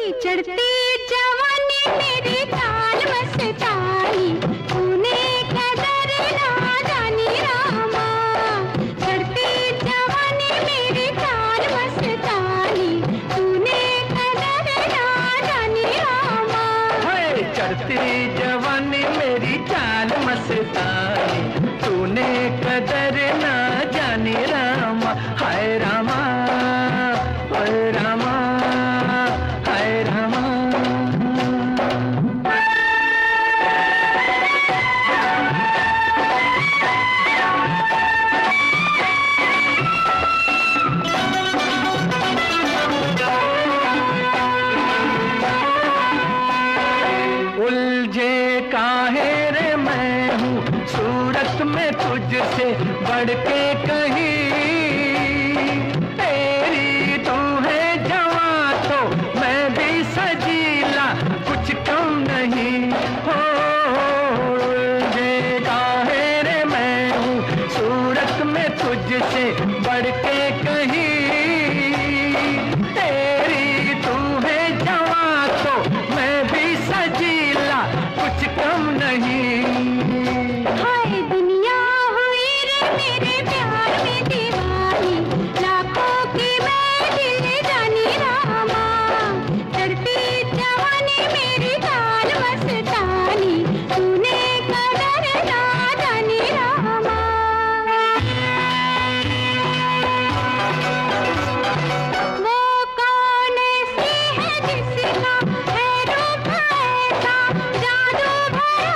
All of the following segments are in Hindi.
चढ़ती जवानी मेरी चाल मस्तानी, तूने कदर ना जानी रामा। चढ़ती जवानी मेरी चाल मस्तानी, तूने कदर ना जानी रामा। चढ़ती जवानी मेरी चाल मस्तानी, तूने कदर ना जानी रामा। हाय रामा, हाय रामा, हाय रामा। उलझे काहे रे मैं हूँ सूरत में तुझसे बढ़ के कहीं। तेरी तू है जवां तो मैं भी सजीला, कुछ कम नहीं हो। उलझे काहे रे मैं हूँ सूरत में तुझसे बढ़ के कहीं। तेरी तू है जवां तो मैं भी सजीला, कुछ कम नहीं। हाय दुनिया हुई रे मेरे प्यार में दीवानी, लाखों की मैं दिल जानी रामा। चढ़ती जवानी मेरी चाल मस्तानी, तूने कदर ना जानी रामा। वो कौन सी है जिसका है रूप ऐसा जादू भरा,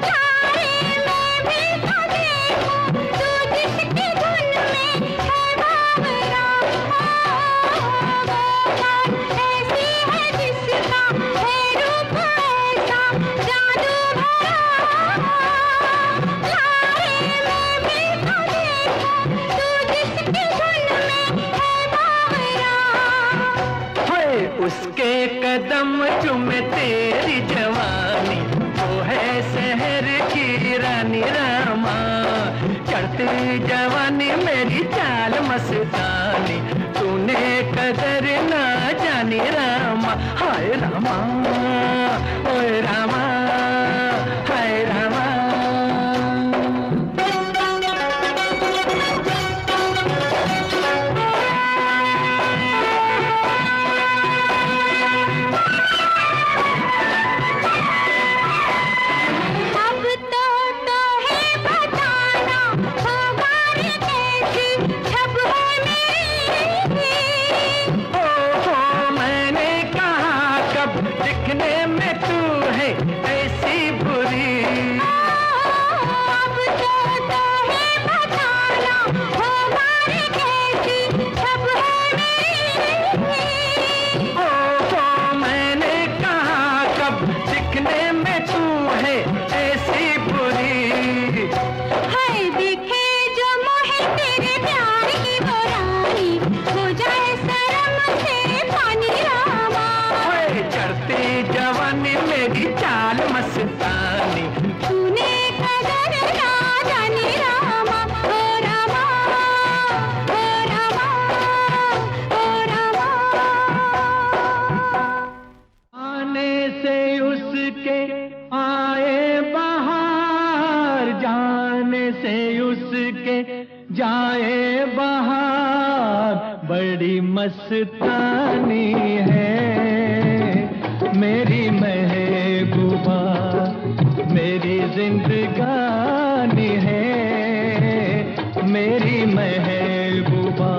तारे में भी तो देखो तू जिसकी धुन में है बावरा। वो कौन ऐसी है जिसका है रूप ऐसा जादू भरा, तारे में भी तो देखो तू जिसकी धुन में है बावरा। हाय उसके कदम चूमे तेरी जवानी, वो है शहर की रानी रामा। चढ़ती जवानी मेरी चाल मस्तानी, तूने कदर ना जानी रामा। हाय रामा, ओए रामा, हाय रामा। अब तो है बताना होगा रे कैसी छब है मेरी। ओहो मैंने कहा कब दिखने में तू है ऐसी बुरी। अब तो है बताना होगा रे कैसी छब है मेरी। ओहो मैंने कहा कब दिखने में तू है ऐसी बुरी। हाय दिखे जो मोहे तेरे प्यार की वो रानी, हो जाए शर्म से पानी रामा। ओए चढ़ती जवानी मेरी चाल मस्तानी, तूने कदर ना जानी रामा। ओ रामा, ओ रामा, ओ रामा। आने से उसके आए बहार, जाने से उसके जाए बहार। बड़ी मस्तानी है मेरी महबूबा, मेरी जिंदगानी है मेरी महबूबा।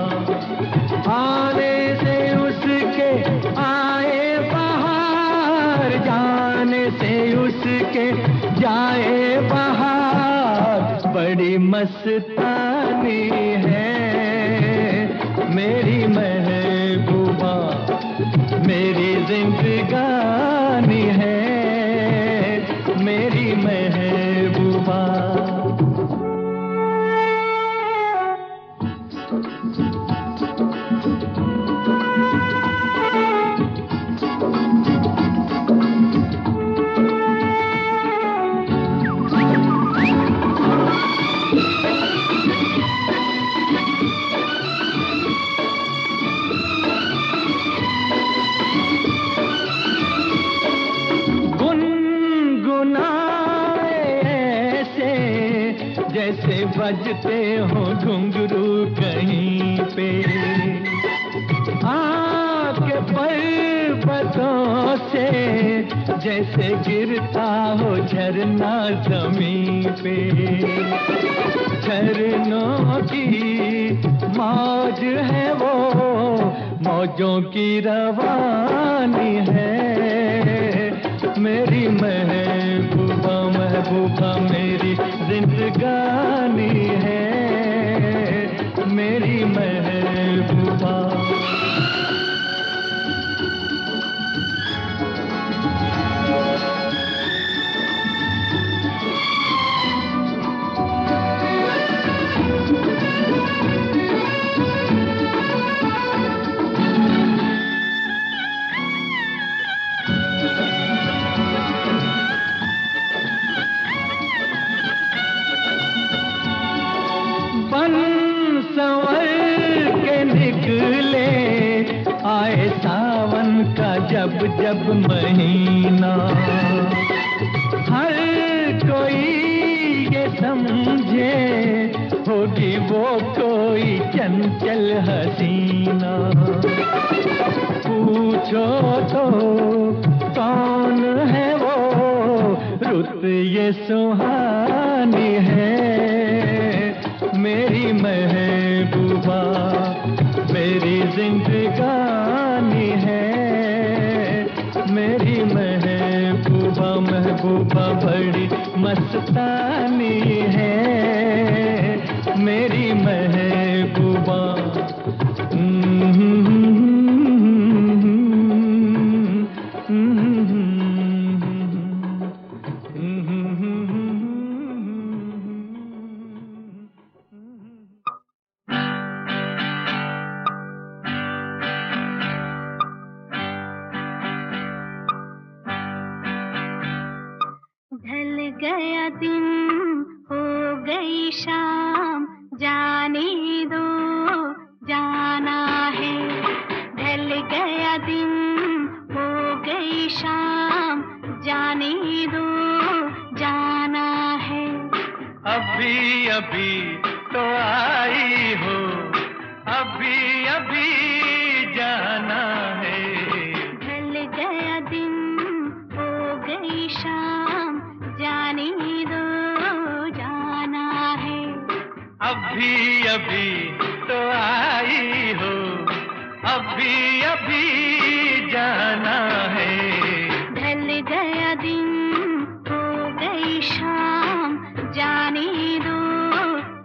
आने से उसके आए बहार, जाने से उसके जाए बहार। बड़ी मस्तानी है मेरी महबूबा, मेरी जिंदगानी है मेरी महबूबा। बजते हो घुंघरू कहीं पे, आपके पर्वतों से जैसे गिरता हो झरना जमीन पे। झरनों की मौज है वो, मौजों की रवानी है। मेरी महबूबा महबूबा मेरी जिंदगानी है, मेरी महबूबा। संवर के निकले आए सावन का जब जब महीना, हर कोई ये समझे होगी वो कोई चंचल हसीना। पूछो तो कौन है वो, रुत ये सुहानी है। मेरी महबूबा मेरी जिंदगानी है, मेरी महबूबा महबूबा बड़ी मस्तानी है, मेरी महबूबा। ढल गया दिन हो गई शाम, जाने दो जाना है। ढल गया दिन हो गई शाम, जाने दो जाना है। अभी अभी तो आई हो, अभी अभी जाना है। ढल गया दिन हो गई शाम, जाने दो जाना है। अभी अभी तो आई हो, अभी अभी जाना है। ढल गया दिन हो गई शाम, जाने दो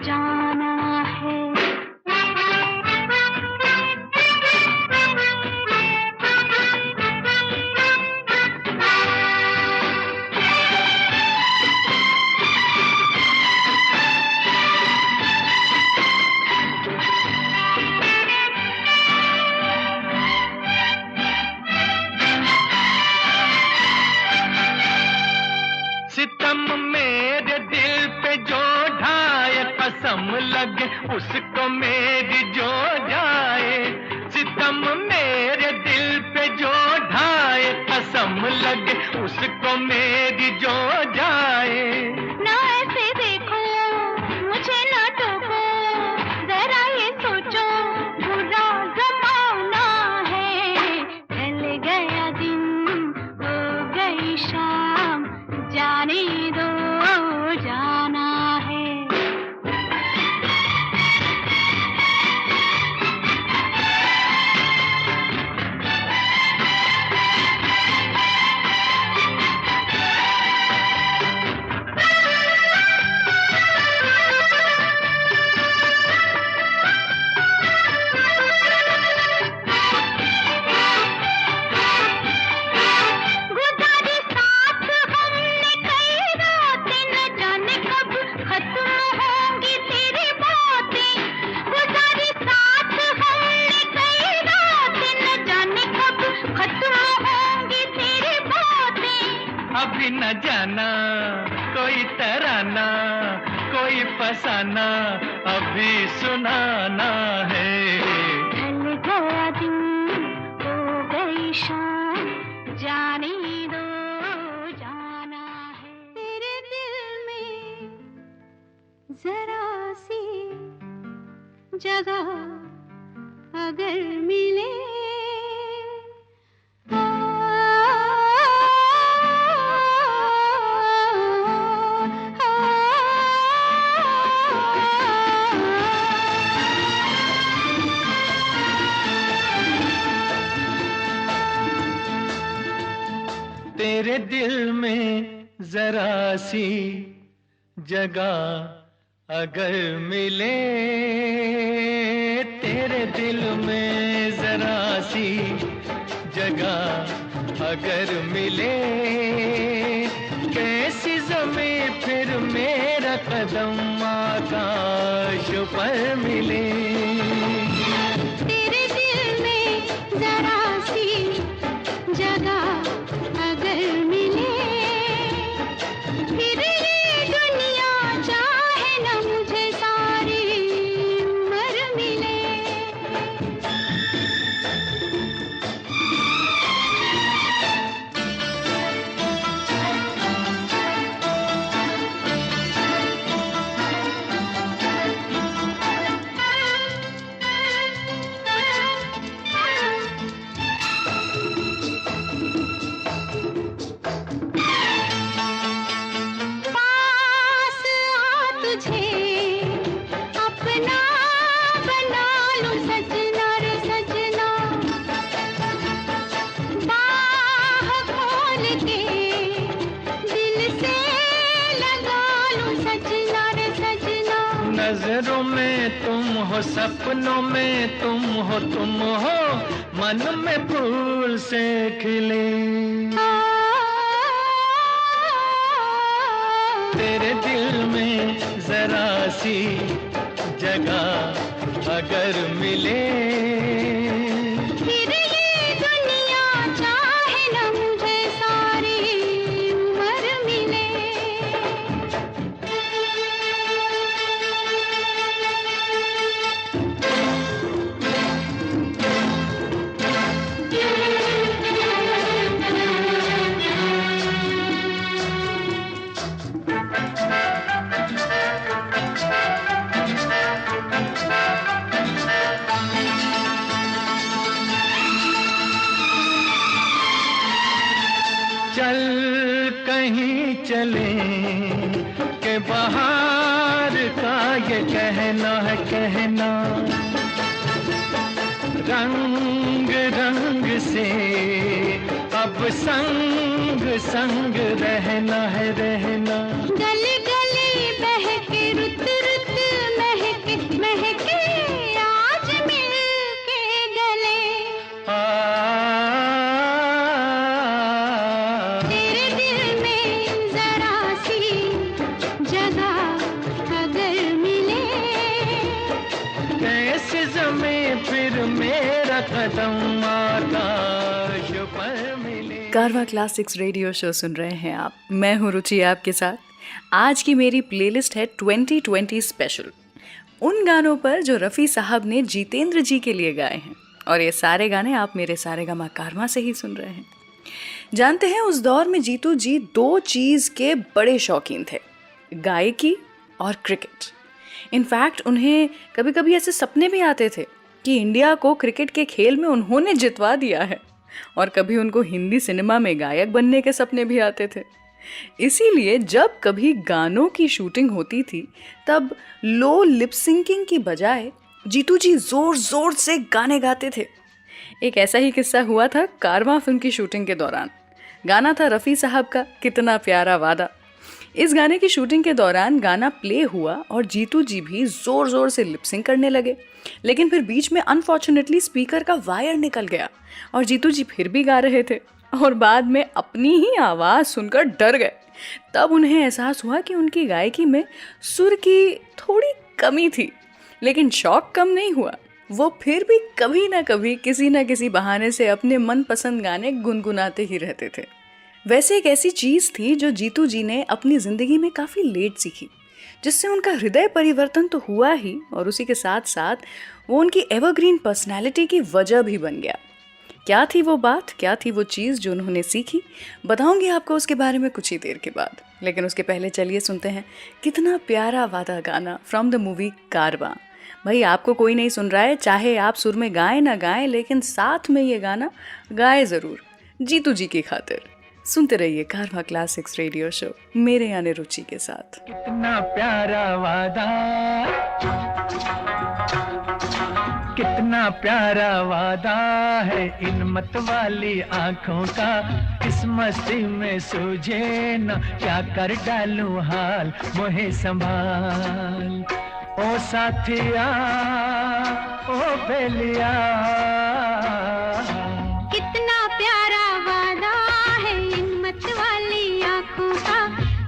जाना है। सितम मेरे दिल पे जो ढाए, कसम लगे उसको मेरी जो जाए। सितम मेरे दिल पे जो ढाए, कसम लगे उसको मेरी जो जाए। ना ऐसे देखो मुझे ना टोको, जरा ये सोचो बुरा जमाना है। ढल गया दिन हो गई शाम, जाने दो जाना है। गुजारी साथ हमने कई रातें, न जाने कब खत्म होंगी तेरी बातें। गुजारी साथ हमने कई रातें, न जाने कब खत्म होंगी तेरी बातें। अभी न जाना कोई तराना, कोई फसाना अभी सुनाना है। ढल गया दिन हो गई शाम, जाने दो जाना है। तेरे दिल में जरा जगह अगर मिले तेरे दिल में जरा सी जगह अगर मिले, तेरे दिल में जरा सी जगह अगर मिले, कैसी ज़मीं फिर मेरा कदम आकाश पर मिले। तेरे दिल में जरा सी जगह अगर मिले, फिर ये दुनिया चाहे न मुझे सारी उम्र मिले। नजरों में तुम हो, सपनों में तुम हो, मन में फूल से खिले। तेरे दिल में जरा सी जगह अगर मिले, फिर ये दुनिया चाहे न मुझे सारी उम्र मिले। चल कहीं चले के बाहर का ये कहना है कहना, रंग रंग से अब संग संग रहना है रहना। गली गली बहके रुत रुत महके महके आज मिलके गले। तेरे दिल में जरा सी जगह अगर मिले, कैसे ज़मीं फिर मेरा कदम आकाश पर मिले। कारवा क्लासिक्स रेडियो शो सुन रहे हैं आप। मैं हूँ रुचि आपके साथ। आज की मेरी प्लेलिस्ट है 2020 स्पेशल, उन गानों पर जो रफ़ी साहब ने जितेंद्र जी के लिए गाए हैं। और ये सारे गाने आप मेरे सारेगामा कारवा से ही सुन रहे हैं। जानते हैं, उस दौर में जीतू जी दो चीज़ के बड़े शौकीन थे, गायकी और क्रिकेट। इनफैक्ट उन्हें कभी कभी ऐसे सपने भी आते थे कि इंडिया को क्रिकेट के खेल में उन्होंने जितवा दिया है, और कभी उनको हिंदी सिनेमा में गायक बनने के सपने भी आते थे। इसीलिए जब कभी गानों की शूटिंग होती थी तब लो लिप सिंकिंग की बजाय जीतू जी जोर जोर से गाने गाते थे। एक ऐसा ही किस्सा हुआ था कारवां फिल्म की शूटिंग के दौरान। गाना था रफ़ी साहब का कितना प्यारा वादा। इस गाने की शूटिंग के दौरान गाना प्ले हुआ और जीतू जी भी जोर जोर से लिप सिंक करने लगे, लेकिन फिर बीच में अनफॉर्चुनेटली स्पीकर का वायर निकल गया और जीतू जी फिर भी गा रहे थे और बाद में अपनी ही आवाज़ सुनकर डर गए। तब उन्हें एहसास हुआ कि उनकी गायकी में सुर की थोड़ी कमी थी, लेकिन शौक कम नहीं हुआ। वो फिर भी कभी ना कभी किसी न किसी बहाने से अपने मनपसंद गाने गुनगुनाते ही रहते थे। वैसे एक ऐसी चीज़ थी जो जीतू जी ने अपनी ज़िंदगी में काफ़ी लेट सीखी, जिससे उनका हृदय परिवर्तन तो हुआ ही, और उसी के साथ साथ वो उनकी एवरग्रीन पर्सनैलिटी की वजह भी बन गया। क्या थी वो बात, क्या थी वो चीज़ जो उन्होंने सीखी, बताऊंगी आपको उसके बारे में कुछ ही देर के बाद। लेकिन उसके पहले चलिए सुनते हैं कितना प्यारा वादा गाना फ्रॉम द मूवी कारवां। भाई आपको कोई नहीं सुन रहा है, चाहे आप सुर में गाएं ना गाएं, लेकिन साथ में ये गाना गाए ज़रूर, जीतू जी की खातिर। सुनते रहिए कारवा क्लासिक्स रेडियो शो मेरे यानी रुचि के साथ। कितना प्यारा वादा, कितना प्यारा वादा है इन मत वाली आंखों का, इस मस्ती में सूझे न क्या कर डालूं हाल, मोहे संभाल ओ साथिया ओ बेलिया। कितना प्यारा वादा है इन मत वाली आंखों का,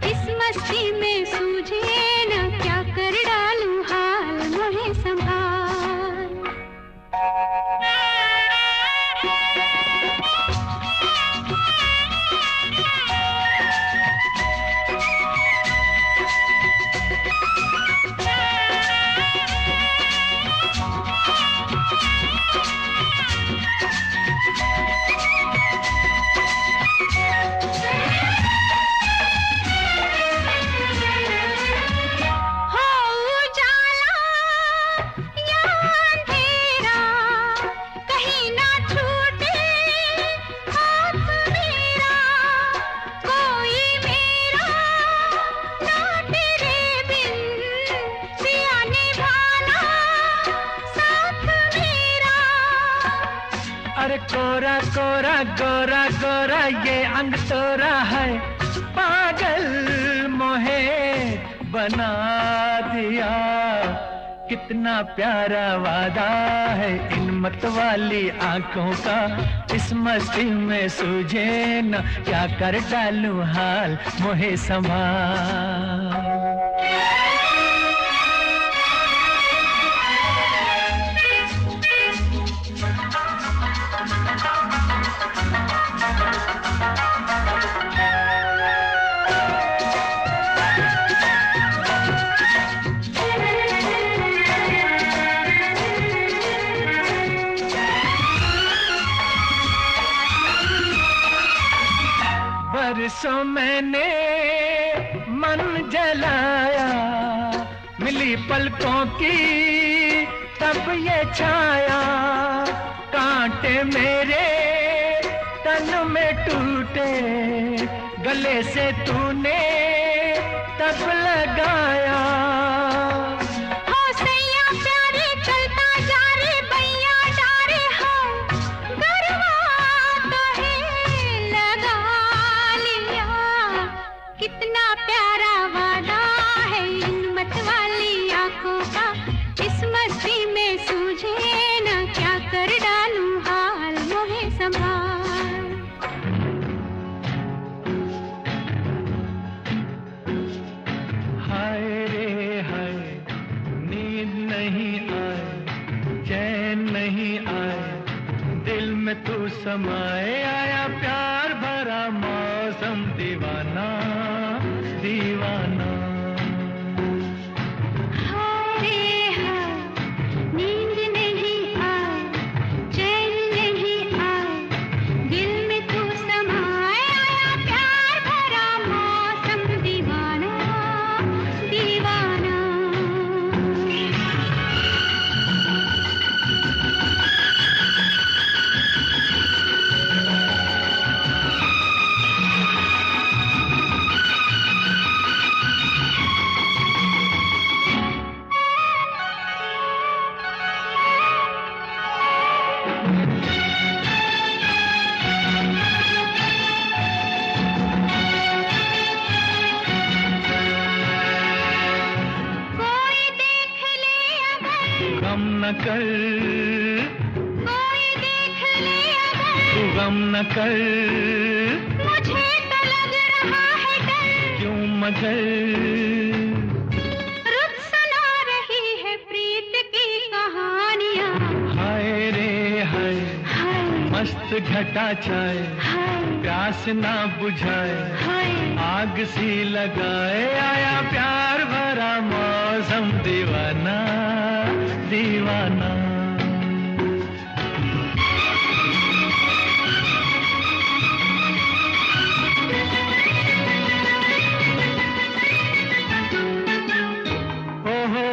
इस मस्ती में सूझे न क्या कर डालूं हाल, मोहे संभाल। अरे कोरा कोरा गोरा गोरा ये अंग तोरा है, पागल मोहे बना दिया। कितना प्यारा वादा है इन मत वाली आंखों का, इस मस्ती में सूझे न क्या कर डालूं हाल, मोहे संभाल। बरसों मैंने मन जलाया, मिली पलकों की तब ये छाया, कांटे मेरे तन में टूटे, गले से तूने तब लगाया। तू समाए आया प्यार भरा मौसम, दीवाना दीवाना। नींद नहीं आए, चैन नहीं आए, दिल में तू समाए आया प्यार भरा मौसम, दीवाना दीवाना। न कर, कोई देख ले अगर, तू गम न कर, मुझे तो लग रहा है डर, क्यों मगर रुत सुना रही है प्रीत की कहानियाँ। हाय रे हाय, हाय मस्त घटा छाए, हाय प्यास ना बुझाए, हाय आग सी लगाए आया प्यार भरा मौसम, दीवाना दीवाना। ओ हो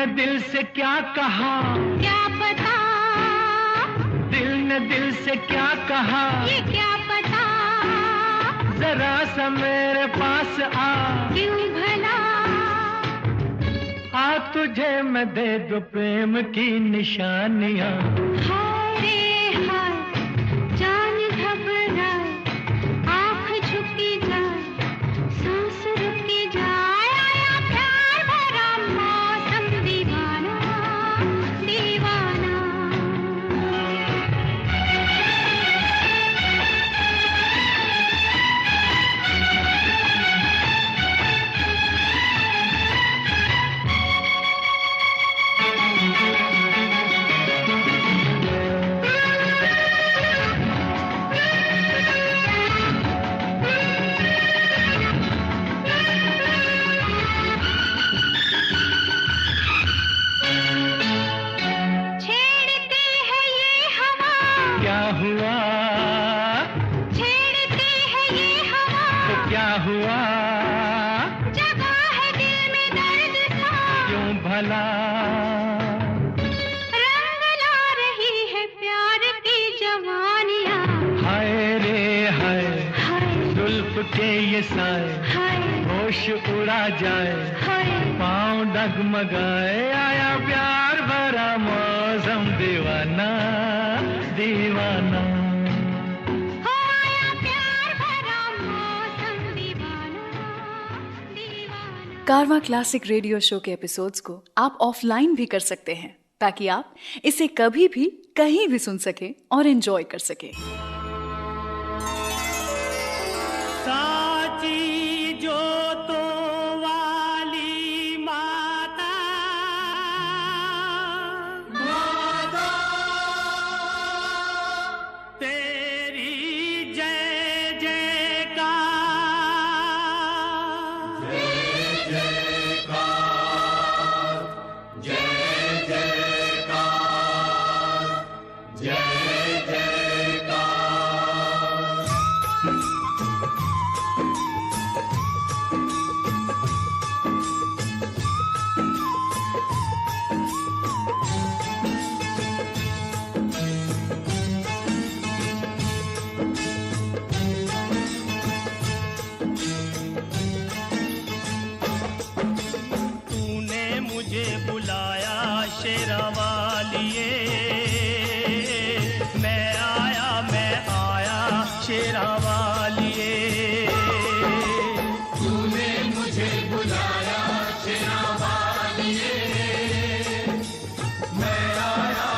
ने दिल से क्या कहा, क्या पता, दिल ने दिल से क्या कहा, ये क्या पता, जरा सा मेरे पास आ, क्यों भला, आ तुझे मैं दे दूं प्रेम की निशानियां। हाय रे हाय, जान घबराए, आँख झुकी जाए, सांस रुकी जाए, आया प्यार भरा मौसम दीवाना दीवाना। छेड़ती है ये हवा, क्या हुआ, छेड़ती है ये हवा, तो क्या हुआ, जगा है दिल में दर्द सा, क्यों भला, रंग ला रही है प्यार की जवानियाँ। हाय रे हाय, हाय जुल्फ के ये साए, हाय होश उड़ा जाए, हाय, पाँव डगमगाए, आया प्यार भरा मौसम दीवाना दीवाना। हो आया प्यार भरा मौसम दीवाना दीवाना। कारवां क्लासिक रेडियो शो के एपिसोड्स को आप ऑफलाइन भी कर सकते हैं ताकि आप इसे कभी भी कहीं भी सुन सके और एंजॉय कर सके। साची जो तो वाली माता, माता तेरी जय जयकार, जय जयकार, जय जयकार, जय जयकार। तूने मुझे बुलाया शेरा वालिए, मैं आया शेरा वालिए। तूने मुझे बुलाया शेरा वालिए, मैं आया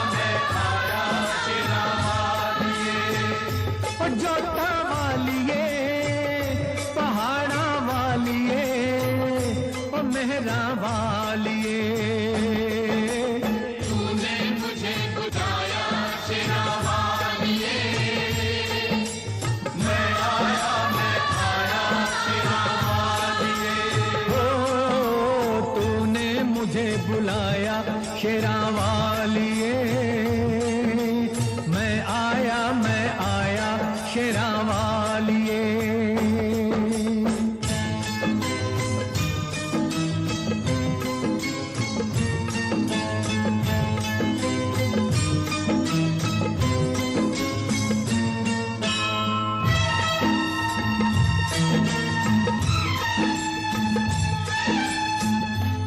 शेरा वालिए। और जोता वालिए, पहाड़ा वालिए, और मेहरा वालिए। तूने मुझे बुलाया शेरा वालिए, मैं आया शेरा वालिए। ओ तूने मुझे बुलाया शेरा वालिए, मैं आया शेरा वालिए।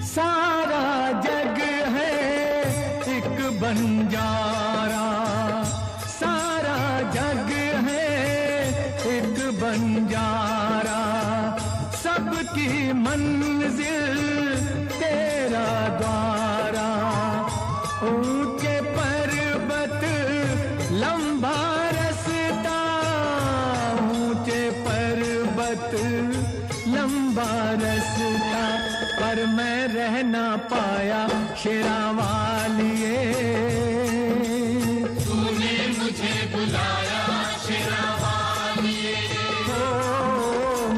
सारा जग है एक बंजारा, सारा जग है एक बंजारा, सबकी मंजिल तेरा द्वारा। ऊंचे पर्वत लंबा रास्ता, ऊंचे पर्वत लंबा रास्ता, पर मैं रह ना पाया शेरा वालिए। तूने मुझे बुलाया शेरा वालिए, ओ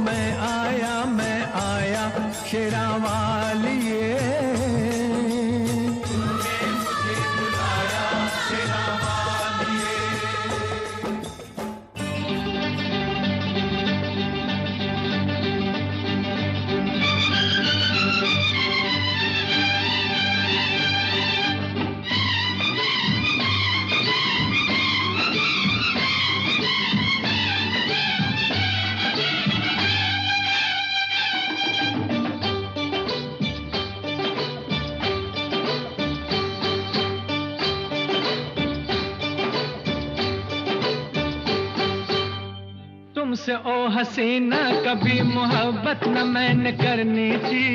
मैं आया शेरा वालिए। तूने मुझे बुलाया शेरा वालिए। तुमसे ओ हसीना कभी मोहब्बत न मैंने करनी थी,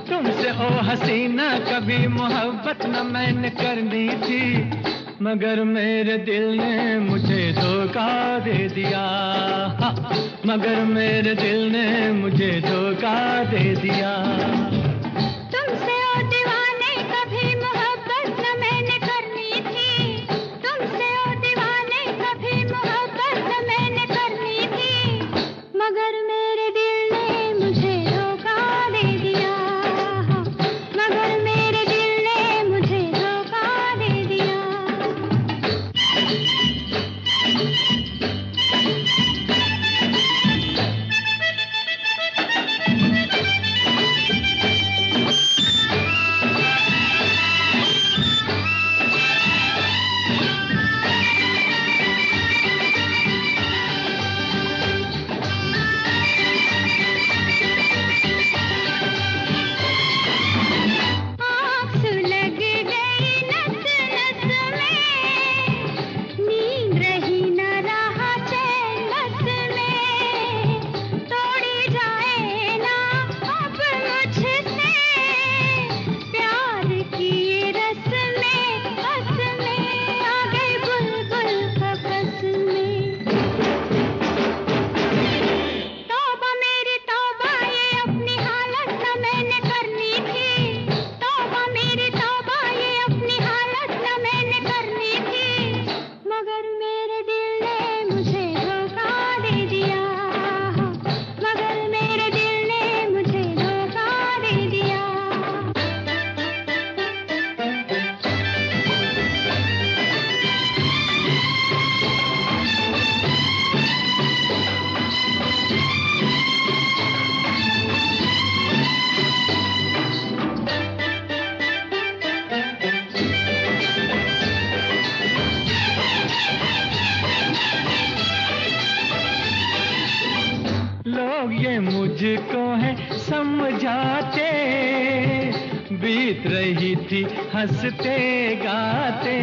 तुमसे ओ हसीना कभी मोहब्बत न मैंने करनी थी, मगर मेरे दिल ने मुझे धोखा दे दिया, मगर मेरे दिल ने मुझे धोखा दे दिया। तुमसे ओ दीवाने कभी मोहब्बत न मैंने करनी थी, तुमसे ओ दीवाने कभी मोहब्बत न मैंने करनी थी, मगर मेरे दिल ने मुझे धोखा दे दिया, मगर मेरे दिल ने मुझे धोखा दे दिया। आँख लग गई नस नस में, नींद रही न रहा चैन बस में, तोड़ी जाए ना अब मुझसे, प्यार की ये रस्में, बस में आ गई बुलबुल कफस में। तौबा मेरी तौबा ये अपनी हालत न मैंने करनी थी, तौबा मेरी तौबा ये अपनी हालत न मैंने करनी थी, मगर मेरे दिल ने मुझे धोखा दे दिया, मगर मेरे दिल ने मुझे धोखा दे दिया। लोग ये मुझको है समझाते, बीत रही थी हंसते गाते,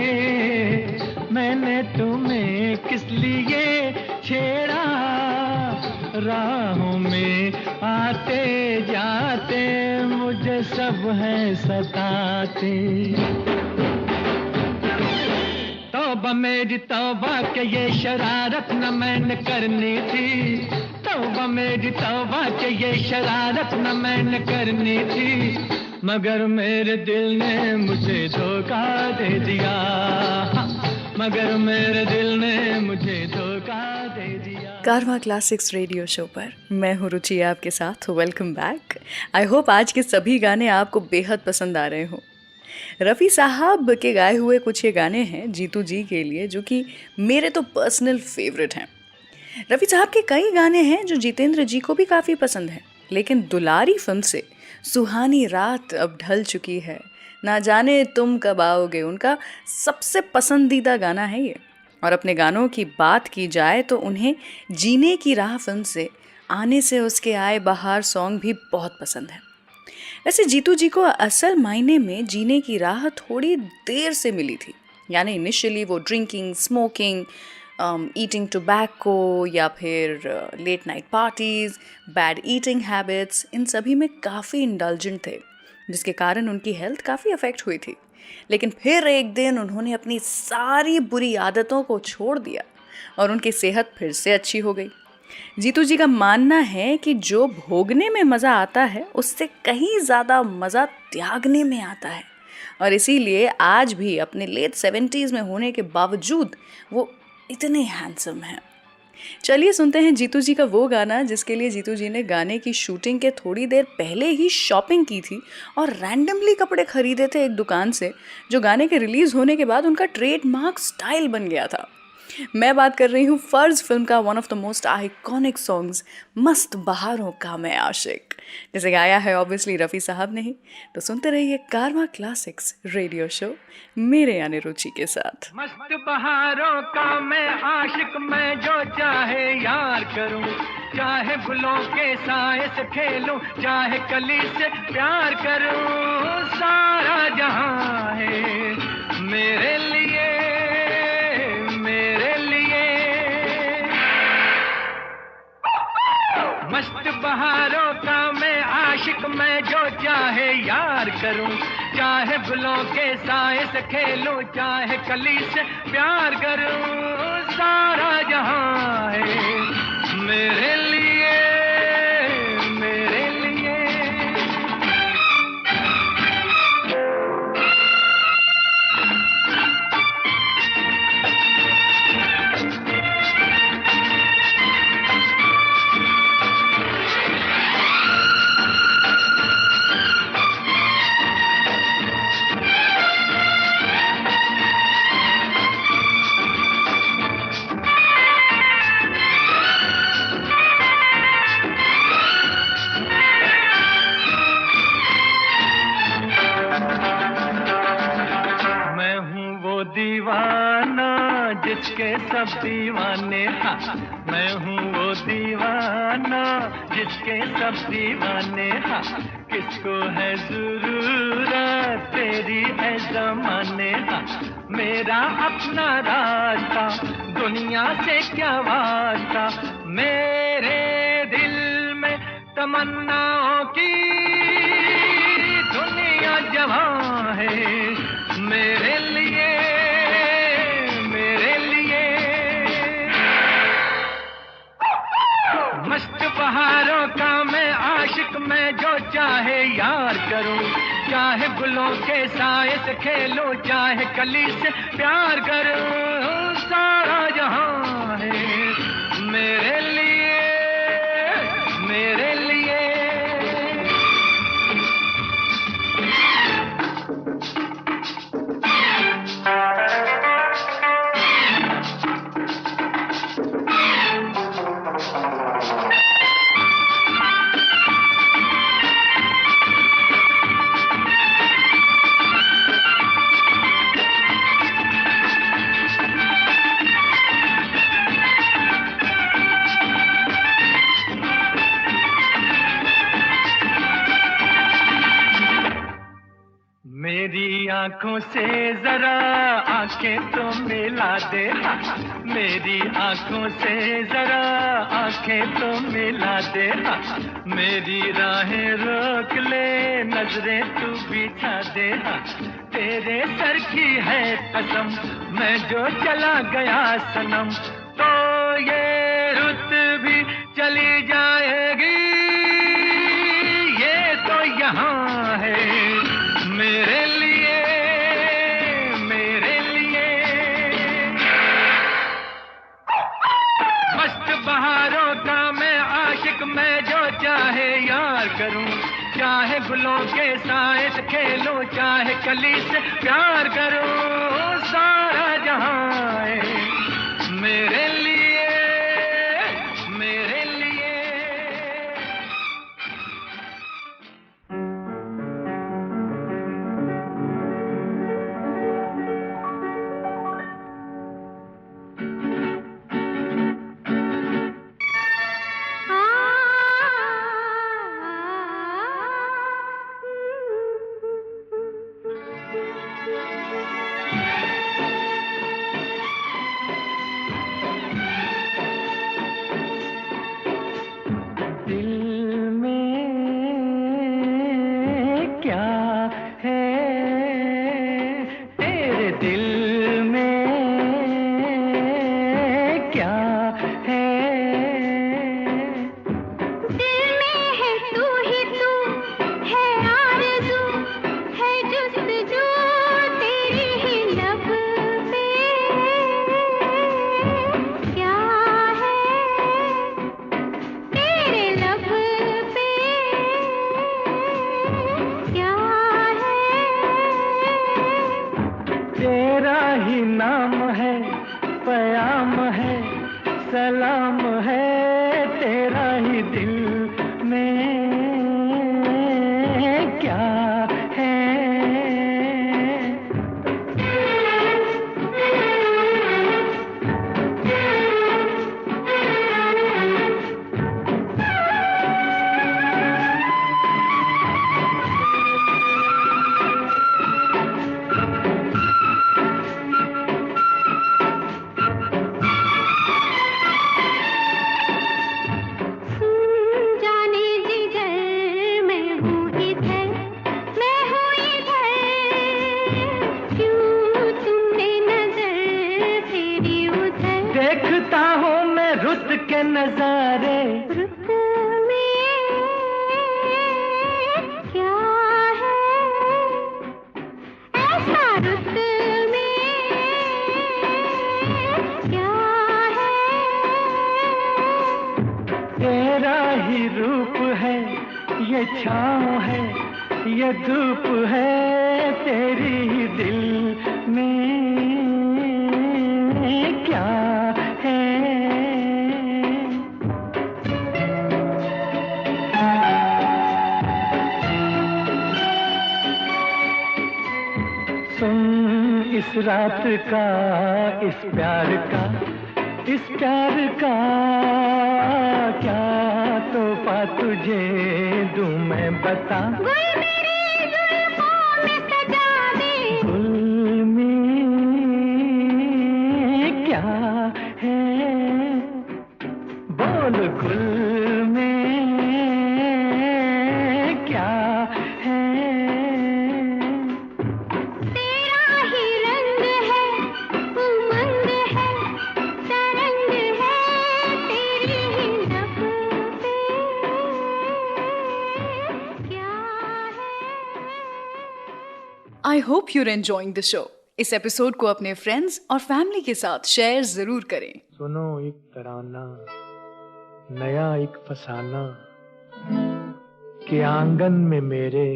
मैंने तुम्हें किस लिए छेड़ा, राहों में आते जाते मुझे सब है सताते। तौबा मेरी तौबा के ये शरारत न मैंने करनी थी, तौबा मेरी तौबा के ये शरारत न मैंने करनी थी, मगर मेरे दिल ने मुझे धोखा दे दिया, मगर मेरे दिल ने मुझे धोखा दे दिया। कारवां क्लासिक्स रेडियो शो पर मैं हूँ रुचि आपके साथ। Welcome back. आई होप आज के सभी गाने आपको बेहद पसंद आ रहे हों। रफ़ी साहब के गाए हुए कुछ ये गाने हैं जीतू जी के लिए जो कि मेरे तो पर्सनल फेवरेट हैं। रफ़ी साहब के कई गाने हैं जो जितेंद्र जी को भी काफ़ी पसंद हैं, लेकिन दुलारी फिल्म से सुहानी रात अब ढल चुकी है, ना जाने तुम कब आओगे उनका सबसे पसंदीदा गाना है ये। और अपने गानों की बात की जाए तो उन्हें जीने की राह फिल्म से आने से उसके आए बहार सॉन्ग भी बहुत पसंद है। वैसे जीतू जी को असल मायने में जीने की राह थोड़ी देर से मिली थी, यानी इनिशियली वो ड्रिंकिंग, स्मोकिंग, ईटिंग टोबैको या फिर late night parties, bad eating habits, इन सभी में काफ़ी इंडल्जेंट थे, जिसके कारण उनकी हेल्थ काफ़ी अफेक्ट हुई थी। लेकिन फिर एक दिन उन्होंने अपनी सारी बुरी आदतों को छोड़ दिया और उनकी सेहत फिर से अच्छी हो गई। जीतू जी का मानना है कि जो भोगने में मज़ा आता है उससे कहीं ज़्यादा मज़ा त्यागने में आता है, और इसीलिए आज भी अपने लेट 70s में होने के बावजूद वो इतने हैंडसम हैं। चलिए सुनते हैं जीतू जी का वो गाना जिसके लिए जीतू जी ने गाने की शूटिंग के थोड़ी देर पहले ही शॉपिंग की थी और रैंडमली कपड़े खरीदे थे एक दुकान से, जो गाने के रिलीज़ होने के बाद उनका ट्रेडमार्क स्टाइल बन गया था। मैं बात कर रही हूँ फर्ज फिल्म का one of the most iconic songs मस्त बहारों का मैं आशिक, जिसे गाया है ऑब्वियसली रफ़ी साहब ने ही। तो सुनते रहिए कारवां क्लासिक्स रेडियो शो मेरे यानी रुचि के साथ। मस्त बहारों का मैं आशिक, मैं जो चाहे यार करूं, चाहे फूलों के साए से खेलूं, चाहे कली से प्यार करूं, सारा जहां है मेरे लिए, मेरे लिए। यार करूं, चाहे गुलों के साए से खेलूं, चाहे कली से प्यार करूं, सारा जहां है मेरे लिए, मेरे लिए। दीवाना जिसके सब दीवाने, हाँ मैं हूँ वो दीवाना जिसके सब दीवाने, हाँ किसको है जरूरत तेरी है ज़माने, हाँ मेरा अपना रास्ता दुनिया से क्या वास्ता, मेरे दिल में तमन्नाओं की दुनिया जवां है मेरे लिए, मेरे लिए। मस्त बहारों का मैं आशिक, मैं जो चाहे यार करूं, चाहे गुलों के साए से खेलूं, चाहे कली से प्यार करूं, सारा जहां है मेरे लिए, मेरे लिए। मेरी आंखों से जरा आंखें तो मिला दे, मेरी आंखों से जरा आंखें तो मिला दे, मेरी राहें रोक ले नजरें तू बिछा दे, तेरे सर की है कसम मैं जो चला गया सनम, तो ये रुत भी चली जाएगी, ये तो यहाँ है मेरे लिए, मेरे लिए। मस्त बहारों का मैं आशिक, मैं जो चाहे यार करूं, चाहे गुलों के साए से खेलूं, चाहे कली से प्यार करूं, सारा जहां है मेरे लिए, मेरे लिए। सलाम है तेरा ही दिल में क्या है। नजारे। रुत में क्या है ऐसा, रुत में क्या है? तेरा ही रूप है, ये छाँव है, ये धूप है, तेरी ही दिल में क्या है? सुन इस रात का, इस प्यार का, इस प्यार का क्या तोहफा तुझे दूं मैं बता। गुल मेरी जुल्फों में सजा दे। गुल में क्या है, बोल गुल में क्या है? तेरा ही रंग है, उमंग है, तरंग है, तेरी ही लब पे क्या है? I hope your enjoying the show. इस एपिसोड को अपने फ्रेंड्स और फैमिली के साथ शेयर जरूर करें। सुनो एक तराना, नया एक फसाना, कि आंगन में मेरे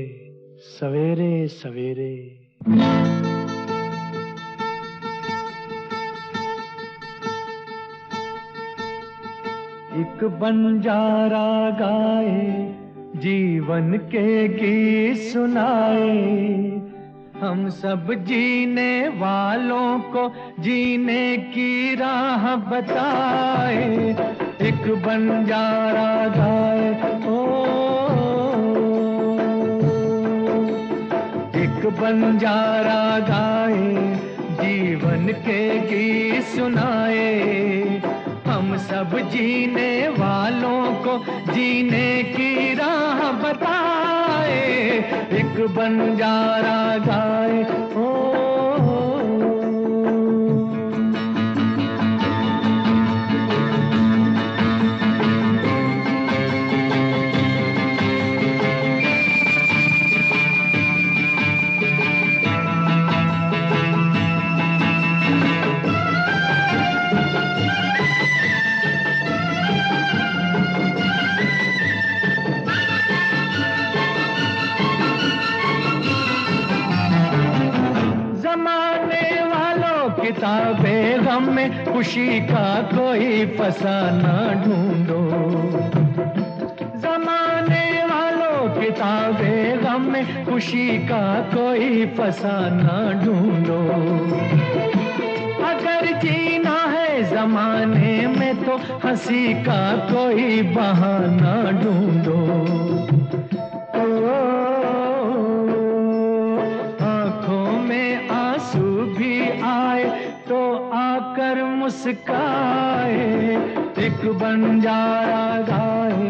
सवेरे सवेरे। एक बंजारा गाए, जीवन के गीत सुनाए, हम सब जीने वालों को जीने की राह बताए। एक बंजारा गाए, ओ एक बंजारा गाए, जीवन के गीत सुनाए, हम सब जीने वालों को जीने की राह बताए। एक बंजारा गाए, ओ किताबें गम में खुशी का कोई फसाना ढूंढो। जमाने वालों किताबें गम में खुशी का कोई फसाना ढूंढो। अगर जीना है जमाने में तो हंसी का कोई बहाना ढूंढो। आंखों में आंसू भी आए तो आकर मुस्काए। एक बंजारा गाए,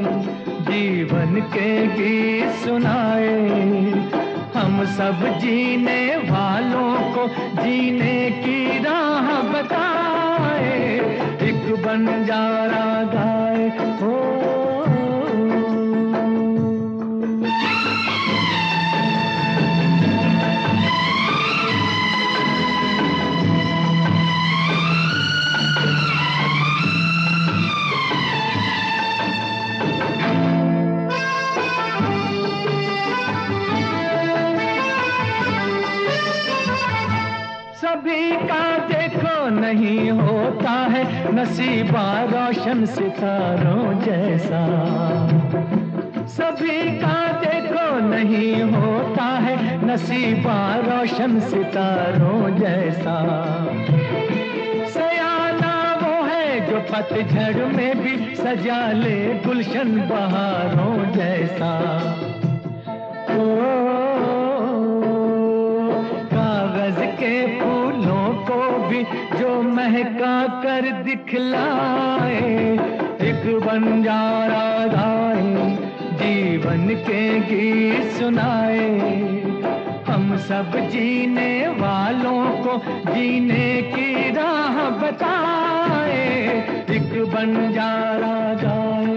जीवन के गीत सुनाए, हम सब जीने वालों को जीने की राह बताए। एक बंजारा गाए, हो सभी का देखो नहीं होता है नसीबा रोशन सितारों जैसा। सभी का देखो नहीं होता है नसीबा रोशन सितारों जैसा। सयाना वो है जो पतझड़ में भी सजा ले गुलशन बहारों जैसा। कागज के फूलों को भी जो महका कर दिखलाए। एक बंजारा गाए, जीवन के गीत सुनाए, हम सब जीने वालों को जीने की राह बताए। एक एक बंजारा गाए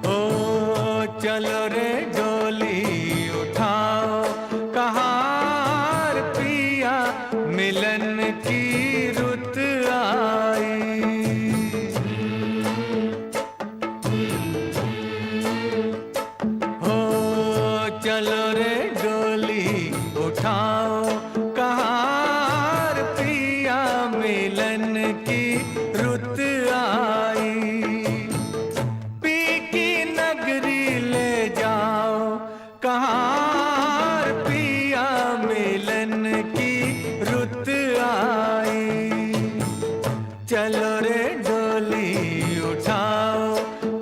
ओ, चलो रे डोली उठाओ कहार पिया मिलन की रुत आई। हो चलो रे डोली उठाओ कहार पिया मिलन की रुत आई। कहार पिया मिलन की रुत आई। चलो रे डोली उठाओ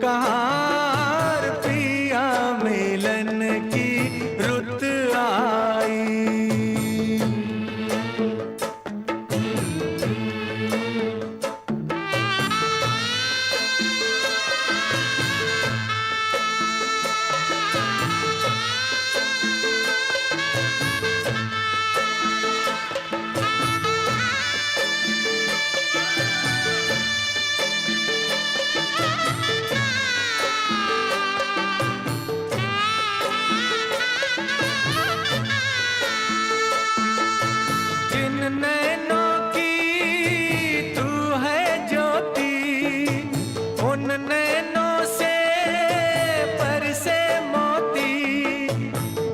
कहार पिया मिलन की रुत आई। नैनों की तू है ज्योति, उन नैनों से बरसे मोती।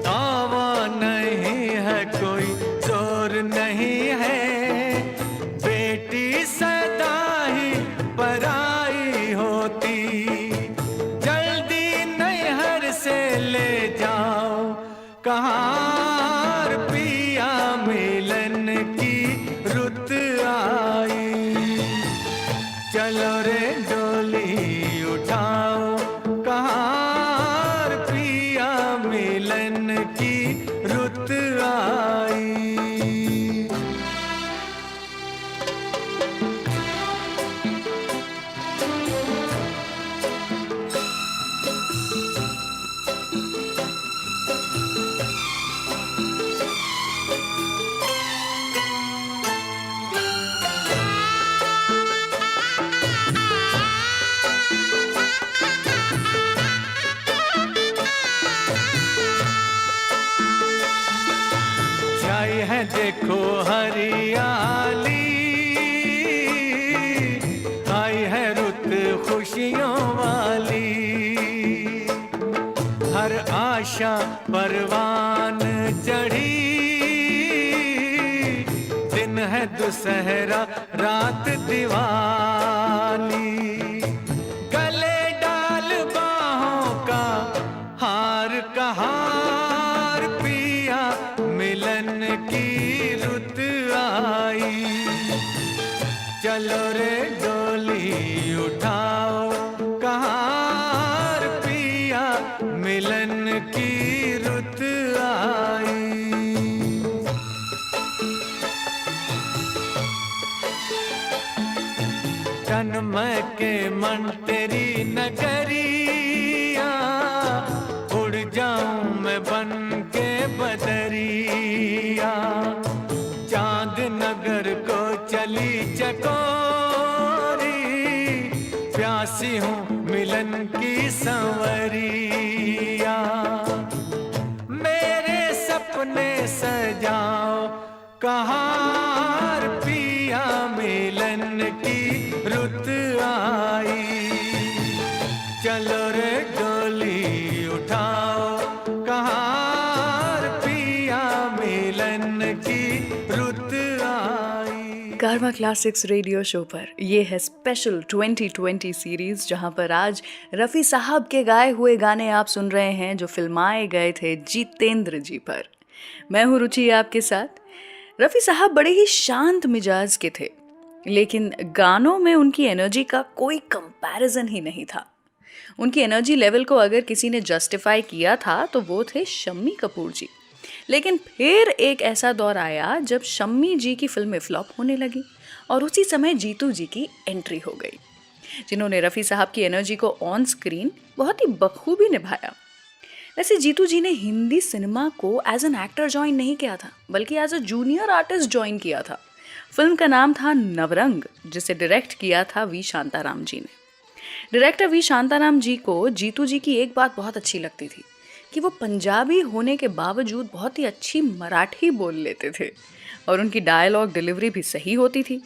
दावा नहीं है कोई जोर नहीं है, बेटी सदा ही पराई होती। जल्दी नैहर से ले जाओ कहार पिया मिलन की रुत आई। चलो रे डोली उठाओ कहार पिया मिलन की रुत आई। छाई है देखो हरियाली, आई है रुत खुशियों वाली। हर आशा परवान चढ़ी, दिन है दुसहरा रात दिवाली। गले डाल बाहों का हार कहार पिया मिलन की रुत आई। चलो रे डोली उठाओ कहार पिया मिलन की रुत आई। तन्मय के मन तेरी नगरिया, उड़ जाऊं मैं बन के बदरिया। चांद नगर को चली चकोरी, प्यासी हूँ मिलन की संवरिया। मेरे सपने सजाओ कहार पिया मिलन की रुत आई। चलो रे डोली उठाओ कहार पिया मिलन की रुत आई। कारवा क्लासिक्स रेडियो शो पर ये है स्पेशल 2020 सीरीज, जहां पर आज रफ़ी साहब के गाए हुए गाने आप सुन रहे हैं जो फिल्माए गए थे जितेंद्र जी पर। मैं हूँ रुचि आपके साथ। रफ़ी साहब बड़े ही शांत मिजाज के थे, लेकिन गानों में उनकी एनर्जी का कोई कंपैरिजन ही नहीं था। उनकी एनर्जी लेवल को अगर किसी ने जस्टिफाई किया था तो वो थे शम्मी कपूर जी। लेकिन फिर एक ऐसा दौर आया जब शम्मी जी की फिल्में फ्लॉप होने लगी और उसी समय जीतू जी की एंट्री हो गई, जिन्होंने रफ़ी साहब की एनर्जी को ऑन स्क्रीन बहुत ही बखूबी निभाया। वैसे जीतू जी ने हिंदी सिनेमा को एज एन एक्टर ज्वाइन नहीं किया था, बल्कि as a junior artist join किया था। फिल्म का नाम था नवरंग, जिसे डायरेक्ट किया था वी शांताराम जी ने। डायरेक्टर वी शांताराम जी को जीतू जी की एक बात बहुत अच्छी लगती थी कि वो पंजाबी होने के बावजूद बहुत ही अच्छी मराठी बोल लेते थे और उनकी डायलॉग डिलीवरी भी सही होती थी।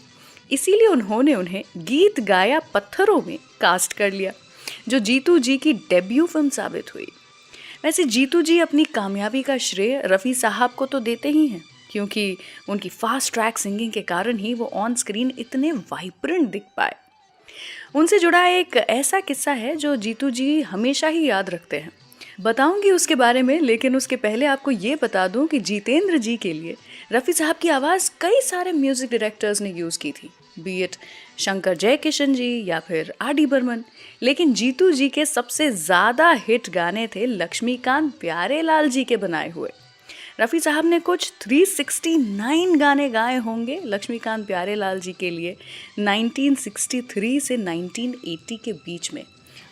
इसीलिए उन्होंने उन्हें गीत गाया पत्थरों में कास्ट कर लिया, जो जीतू जी की डेब्यू फिल्म साबित हुई। वैसे जीतू जी अपनी कामयाबी का श्रेय रफ़ी साहब को तो देते ही हैं, क्योंकि उनकी फास्ट ट्रैक सिंगिंग के कारण ही वो ऑन स्क्रीन इतने वाइब्रेंट दिख पाए। उनसे जुड़ा एक ऐसा किस्सा है जो जीतू जी हमेशा ही याद रखते हैं, बताऊंगी उसके बारे में। लेकिन उसके पहले आपको ये बता दूं कि जितेंद्र जी के लिए रफ़ी साहब की आवाज़ कई सारे म्यूज़िक डायरेक्टर्स ने यूज़ की थी, बी इट शंकर जयकिशन जी या फिर आर.डी. बर्मन। लेकिन जीतू जी के सबसे ज़्यादा हिट गाने थे लक्ष्मीकांत प्यारेलाल जी के बनाए हुए। रफ़ी साहब ने कुछ 369 गाने गाए होंगे लक्ष्मीकांत प्यारेलाल जी के लिए 1963 से 1980 के बीच में,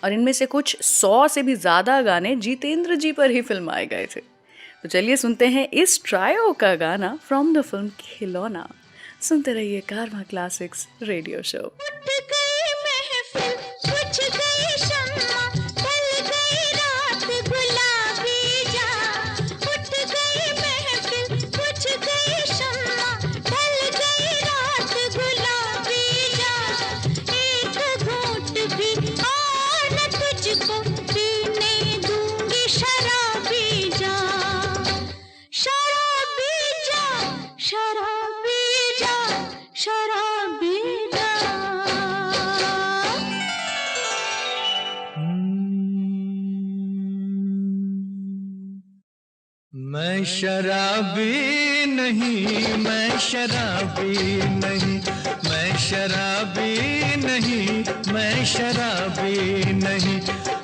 और इनमें से कुछ 100 से भी ज़्यादा गाने जितेंद्र जी पर ही फिल्माए गए थे। तो चलिए सुनते हैं इस ट्रायो का गाना फ्रॉम द फिल्म खिलौना। सुनते रहिए कारवा क्लासिक्स रेडियो शो। उठ गई महफिल, बुझ गई शम्मा, ढल गई रात गुलाबी जा। उठ गई महफिल, बुझ गई शम्मा, ढल गई रात गुलाबी जा। एक घूंट भी और न तुझको पीने दूंगी शराबी जा। शराबी जा, शराबी जा, शराबी जा। मैं शराबी नहीं, मैं शराबी नहीं, मैं शराबी नहीं, मैं शराबी नहीं।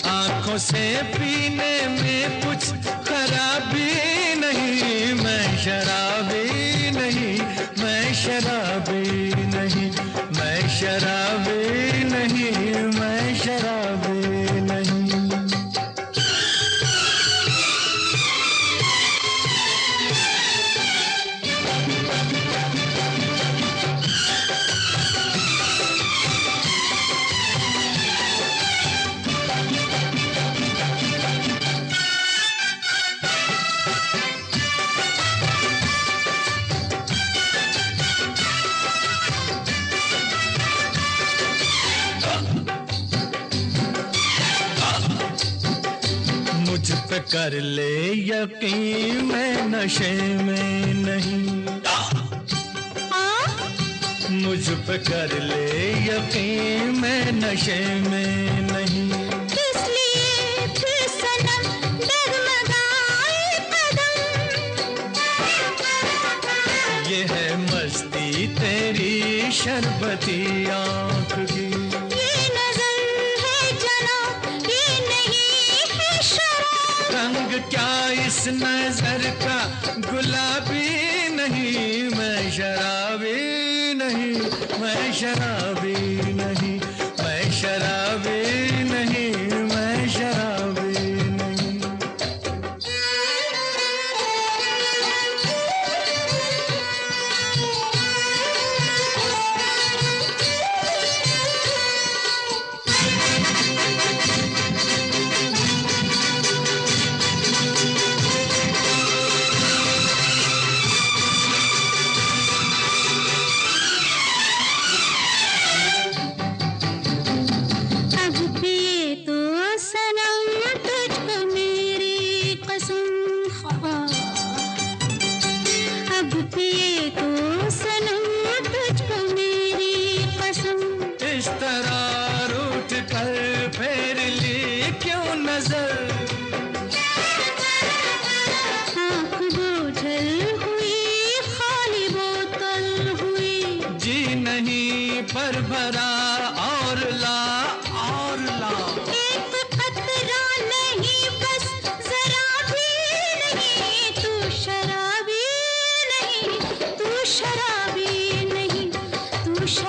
आंखों से पीने में कुछ खराबी नहीं। मैं शराबी नहीं, मैं शराबी नहीं, मैं शराबी नहीं, मैं शराबी नहीं। मुझ पे कर ले यकीन, मैं नशे में नहीं। मुझ पे कर ले यकीन, मैं नशे में नहीं। किस लिए फिर सनम डगमगाए कदम। ये है मस्ती तेरी शरबती आँख की। ये नजर है जनाब, ये नहीं है शराब। रंग क्या इस नजर का गुलाबी नहीं। मैं शराबी नहीं, मैं शराबी नहीं, मैं शराबी नहीं, मैं शराबी नहीं। अब पिए तो सनम तुझको मेरी कसम। अब पिए तो सनम तुझको मेरी कसम। इस तरह रूठ कर फेर ली क्यों नजर। आँख बोझल हुई, खाली बोतल हुई। जी नहीं पर भरा और ला, और ला। एक खतरा नहीं, बस जरा भी नहीं। तू शराबी नहीं, तू शराबी नहीं, तू शराबी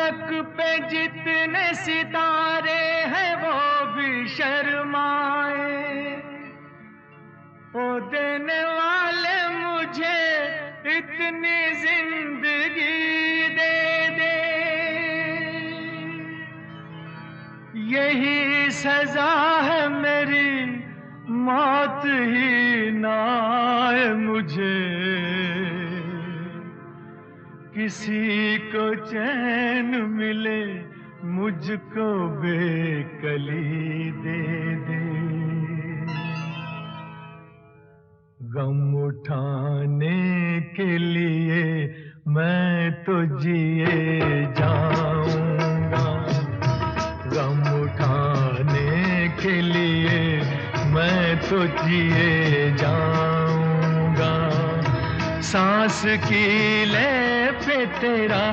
फलक पे जितने सितारे हैं वो भी शर्माए। ओ देने वाले मुझे इतनी जिंदगी दे दे, यही सजा है मेरी, मौत ही ना आए मुझे। किसी को चैन मिले, मुझको बेकली दे दे। गम उठाने के लिए मैं तो जिए जाऊंगा, गम उठाने के लिए मैं तो जिए जाऊंगा। सांस की ले पे तेरा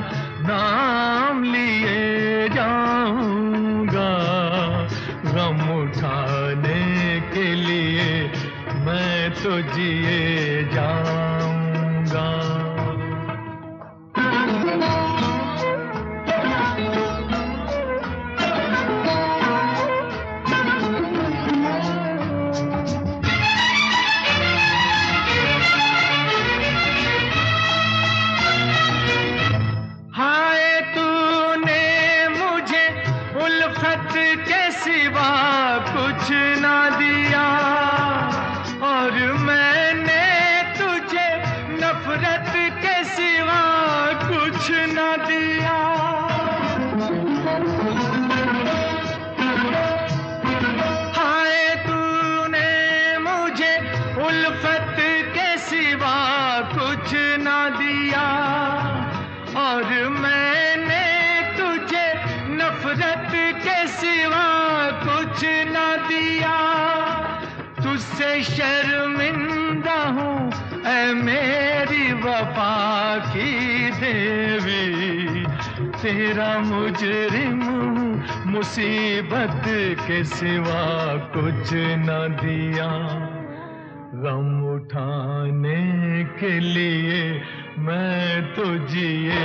नाम लिए जाऊंगा, गम उठाने के लिए मैं तो जिए जाऊंगा। कुछ ना दिया और मैंने तुझे नफरत के सिवा कुछ ना दिया। हाय तूने मुझे उल्फत के सिवा कुछ ना दिया और मैंने तुझे नफरत के सिवा कुछ न दिया। तुझसे शर्मिंदा हूँ ऐ मेरी वफा की देवी, तेरा मुजरिम हूँ, मुसीबत के सिवा कुछ न दिया। गम उठाने के लिए मैं तो जिए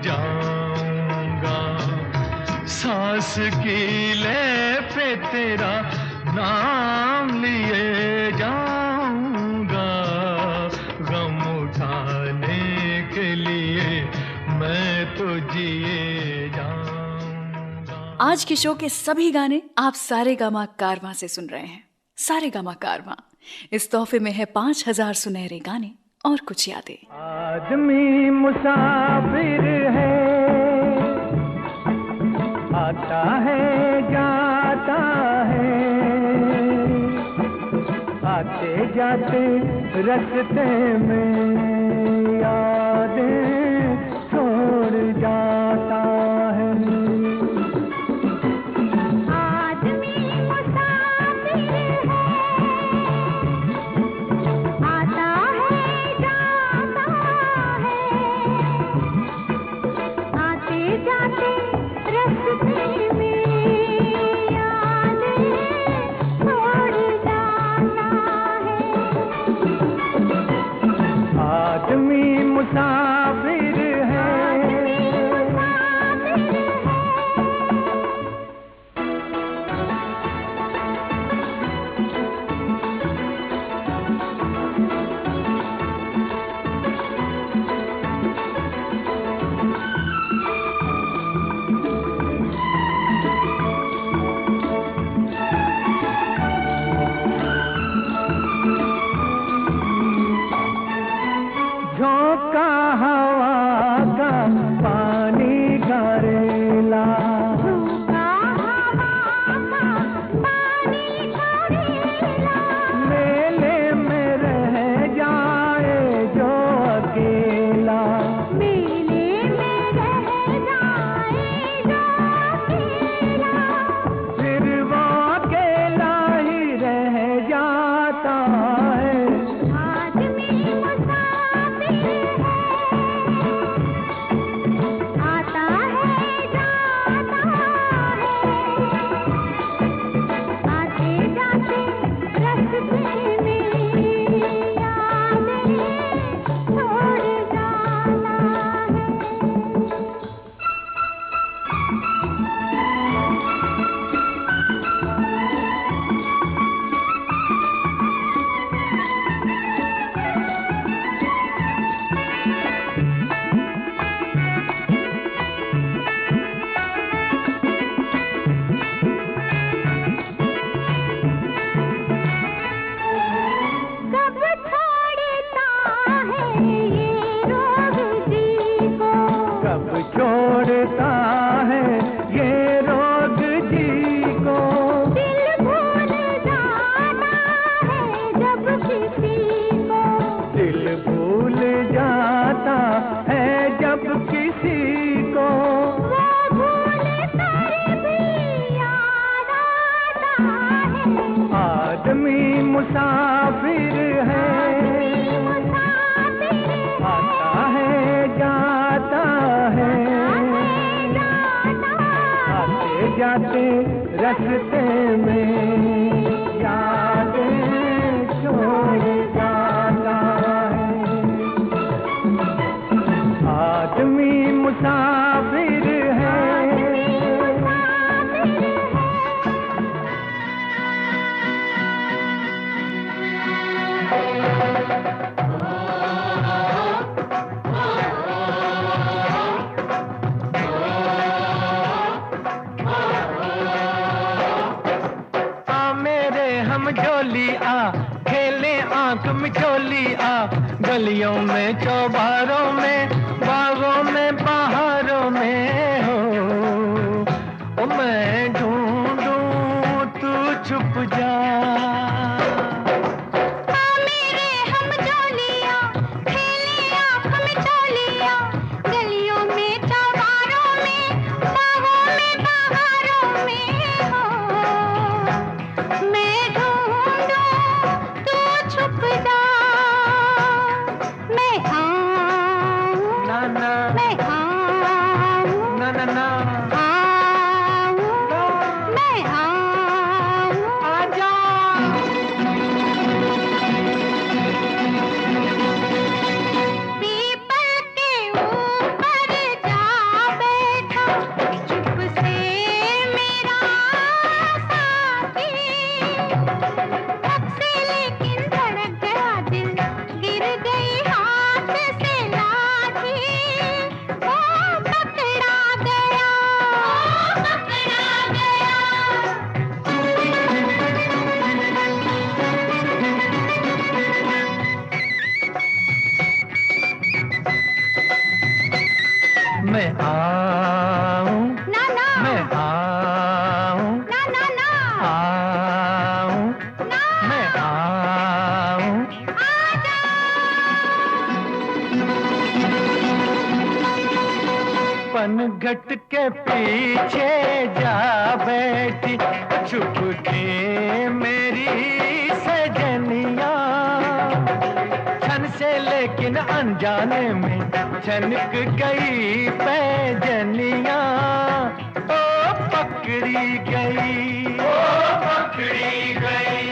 जाऊंगा, सांस की ले पे तेरा नाम लिए जाऊंगा, गम उठाने के लिए मैं तो जिए जाऊंगा। आज के शो के सभी गाने आप सारेगामा कारवां से सुन रहे हैं। सारेगामा कारवां, इस तोहफे में है 5000 सुनहरे गाने और कुछ यादें। आदमी मुसाफिर है, आता है जाता है, आते जाते रास्ते में यादें छोड़ जाता है। आदमी मुसाफिर है, आता है जाता है, आते जाते रास्ते में यादें छोड़ जाता है। आदमी मुसाफिर है, झोंका हवा का पानी घरेला, झोंका हवा का पानी घरेला, मेले में रह जाए जो अकेला, मेले में रह जाए जो अकेला, फिर वो अकेला ही रह जाता है। आदमी मुसाफिर है, जाते रास्ते में, यादें छोड़ जाता है। आदमी मुसाफिर है, हम झोली आ खेले आंख मिचोली आ, गलियों में चौबारों में बागों में बहारों में हो। ओ मैं ढूंढूं तू छुप जा, मैं आऊं ना ना, मैं आऊं ना ना ना, आऊं ना, मैं आऊं। आजा। पनघट के पीछे जा बैठी छुप के मेरी सजनिया, छन से लेकिन अनजाने में छनक गई पैजनिया। ओ पकड़ी गई, ओ पकड़ी गई।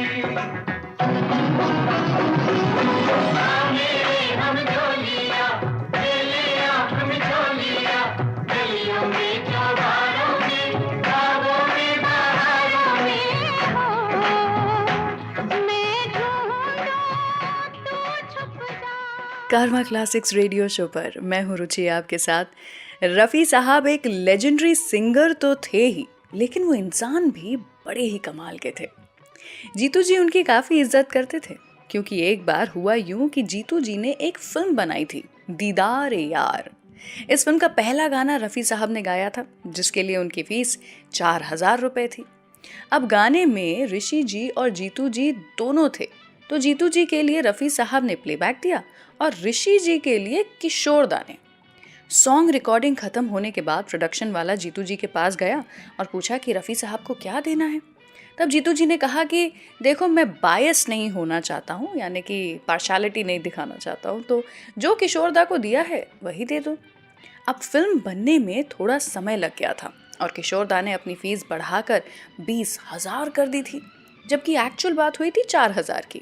हम झोलिया खेले आंख में झोलिया, गलियों में चौबारों में बागों में बहारों में हो, मैं ढूंढूं तू छुप जा। कारवा क्लासिक्स रेडियो शो पर मैं हूँ रुचि आपके साथ। रफ़ी साहब एक लेजेंडरी सिंगर तो थे ही, लेकिन वो इंसान भी बड़े ही कमाल के थे। जीतू जी उनकी काफ़ी इज्जत करते थे, क्योंकि एक बार हुआ यूं कि जीतू जी ने एक फिल्म बनाई थी, दीदार ए यार। इस फिल्म का पहला गाना रफ़ी साहब ने गाया था, जिसके लिए उनकी फीस 4000 रुपये थी। अब गाने में ऋषि जी और जीतू जी दोनों थे, तो जीतू जी के लिए रफ़ी साहब ने प्लेबैक दिया और ऋषि जी के लिए किशोर दा ने। सॉन्ग रिकॉर्डिंग खत्म होने के बाद प्रोडक्शन वाला जीतू जी के पास गया और पूछा कि रफ़ी साहब को क्या देना है। तब जीतू जी ने कहा कि देखो, मैं बायस नहीं होना चाहता हूँ, यानी कि पार्शलिटी नहीं दिखाना चाहता हूँ, तो जो किशोर दा को दिया है वही दे दो। अब फिल्म बनने में थोड़ा समय लग गया था और किशोर दा ने अपनी फीस बढ़ाकर 20,000 कर दी थी, जबकि एक्चुअल बात हुई थी 4000 की।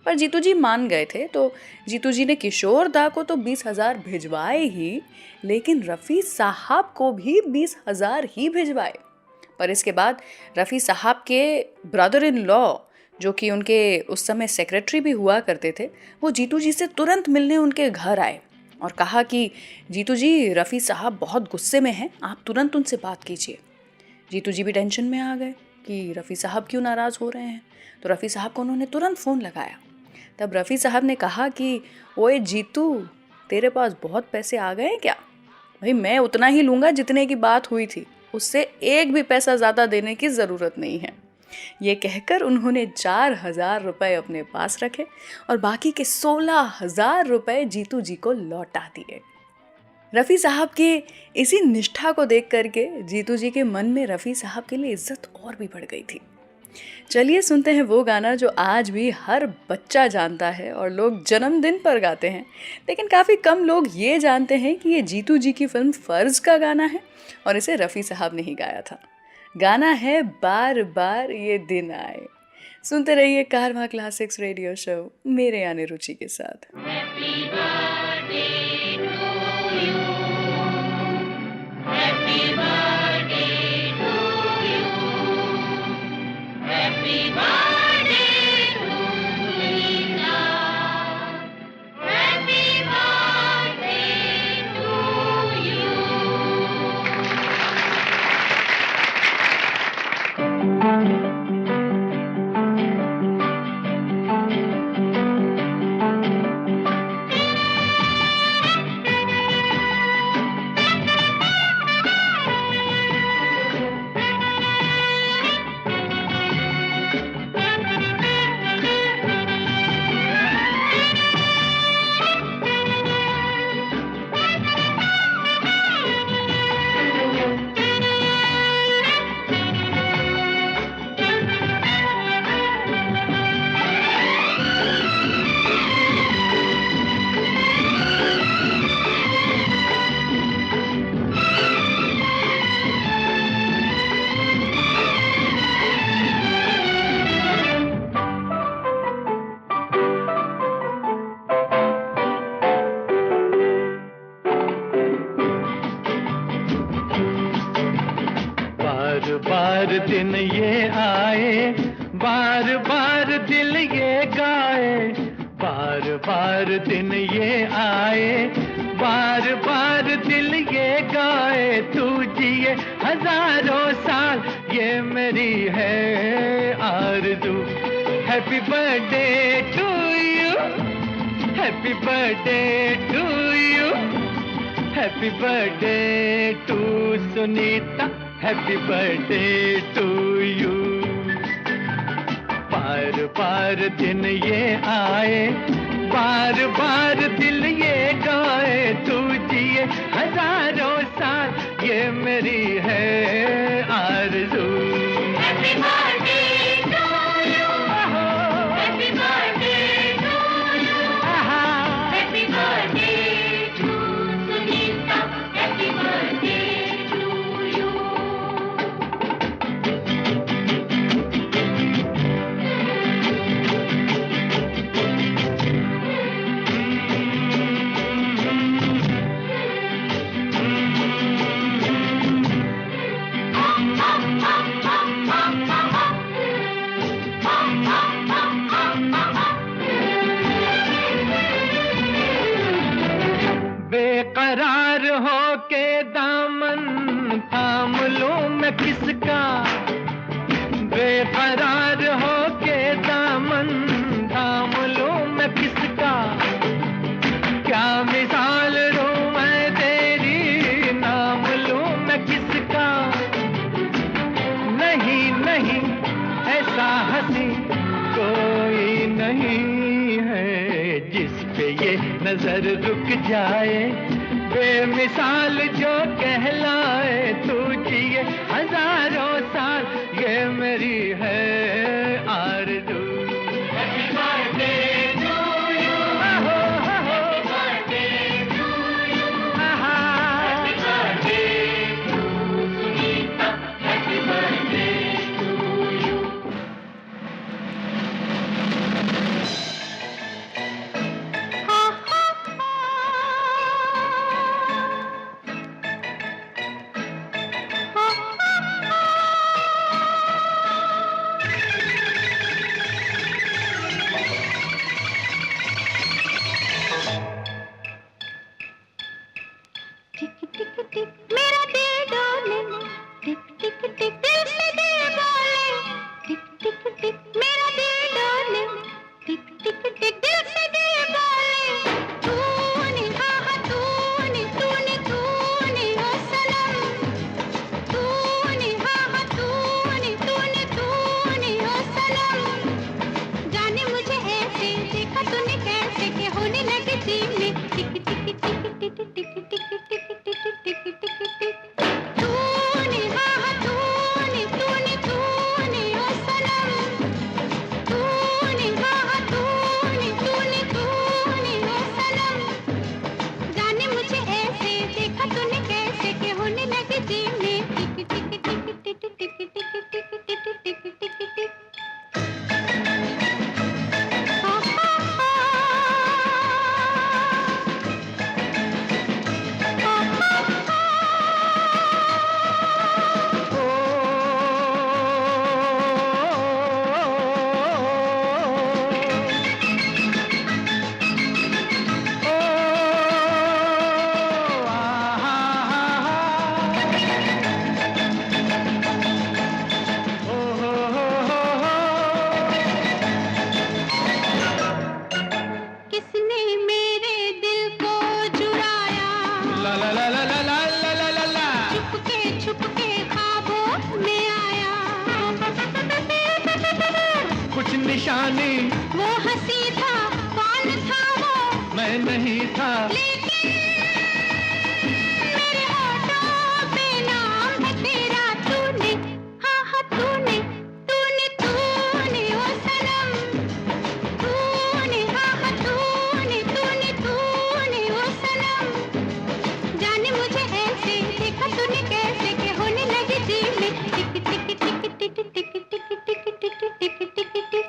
पर जीतू जी मान गए थे, तो जीतू जी ने किशोर दा को तो 20,000 भिजवाए ही, लेकिन रफ़ी साहब को भी 20,000 ही भिजवाए। पर इसके बाद रफ़ी साहब के ब्रदर इन लॉ, जो कि उनके उस समय सेक्रेटरी भी हुआ करते थे, वो जीतू जी से तुरंत मिलने उनके घर आए और कहा कि जीतू जी, रफ़ी साहब बहुत गुस्से में हैं, आप तुरंत उनसे बात कीजिए। जीतू जी भी टेंशन में आ गए कि रफ़ी साहब क्यों नाराज़ हो रहे हैं, तो रफ़ी साहब को उन्होंने तुरंत फ़ोन लगाया। तब रफ़ी साहब ने कहा कि ओए जीतू, तेरे पास बहुत पैसे आ गए हैं क्या? भाई मैं उतना ही लूँगा जितने की बात हुई थी, उससे एक भी पैसा ज़्यादा देने की ज़रूरत नहीं है। ये कहकर उन्होंने 4,000 रुपये अपने पास रखे और बाकी के 16,000 रुपये जीतू जी को लौटा दिए। रफ़ी साहब के इसी निष्ठा को देख करके जीतू जी के मन में रफ़ी साहब के लिए इज्जत और भी बढ़ गई थी। चलिए सुनते हैं वो गाना जो आज भी हर बच्चा जानता है और लोग जन्मदिन पर गाते हैं, लेकिन काफ़ी कम लोग ये जानते हैं कि ये जीतू जी की फिल्म फ़र्ज़ का गाना है और इसे रफ़ी साहब ने ही गाया था। गाना है बार बार ये दिन आए। सुनते रहिए कारवा क्लासिक्स रेडियो शो मेरे यानी रुचि के साथ। बार दिन ये आए, बार बार दिल ये गाए, बार बार दिन ये आए, बार बार दिल ये गाए, तू जिए हजारों साल ये मेरी है आरज़ू। Happy birthday to you, happy birthday to you, happy birthday to Sunita, happy birthday to you. बार बार दिन ये आए, बार बार दिल ये गाए, तू जिए हजारों साल ये मेरी है आरज़ू। Happy birthday to you, happy birthday to you, happy birthday to Sunita, happy birthday. बेकरार हो के दामन थाम लूं मैं किसका, बेकरार हो के दामन थाम लूं मैं किसका, क्या मिसाल दूं मैं तेरी नाम लूं मैं किसका। नहीं नहीं ऐसा हंसी कोई नहीं है जिस पे ये नजर रुक जाए, बेमिसाल जो कहलाए, तू जिए हजारों साल ये मेरी है आरज़ू। Happy birthday to you, happy birthday to you, happy birthday to Sunita, happy birthday to you. मेरा दिल डोले, टिक टिक टिक दिल से दिल बोले, टिक टिक टिक मेरा दिल डोले, टिक टिक टिक दिल से दिल बोले। तूने हाँ तूने तूने तूने ओ सनम, तूने हाँ तूने तूने तूने ओ सनम। जाने मुझे ऐसे देखा तूने कैसे कि होने लगे दिल में टिक टिक टिक टिक टिक टिक टिक टिक टिक टिक टिक। तूने हाँ तूने तूने तूने ओ सनम, तूने हाँ तूने तूने तूने ओ सनम। जाने मुझे ऐसे देखा तूने कैसे कि होने लगे दिल में टिक टिक टिक टिक टिक टिक। निशानी, वो हंसी था, कौन था वो? मैं नहीं था। लेकिन मेरे होठों पे नाम है तेरा। तूने, हाँ हाँ तूने, तूने तूने ओ सनम, तूने, हाँ हाँ तूने, तूने तूने ओ सनम। जाने मुझे ऐसे देखा तूने कैसे कि होने लगी जी में टिक टिक टिक टिक टिक टिक टिक टिक टिक टिक टिक टिक।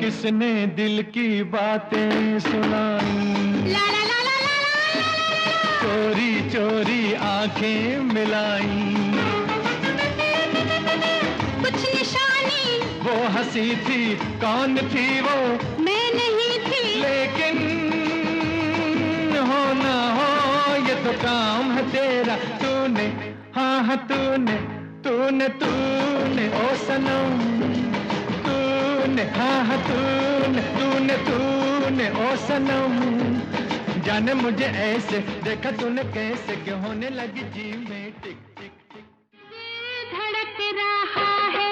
किसने दिल की बातें सुनाई, ला ला ला ला ला ला। चोरी चोरी आंखें मिलाई, कुछ निशानी, वो हंसी थी, कौन थी वो? मैं नहीं थी। लेकिन हो ना हो ये तो काम है तेरा। तूने, हाँ हाँ तूने, तूने तूने ओ सनम, तूने, हाँ हाँ तूने, तूने तूने ओ सनम। जाने मुझे ऐसे देखा तूने कैसे कि होने लगी जी में टिक टिक टिक। धड़क रहा है,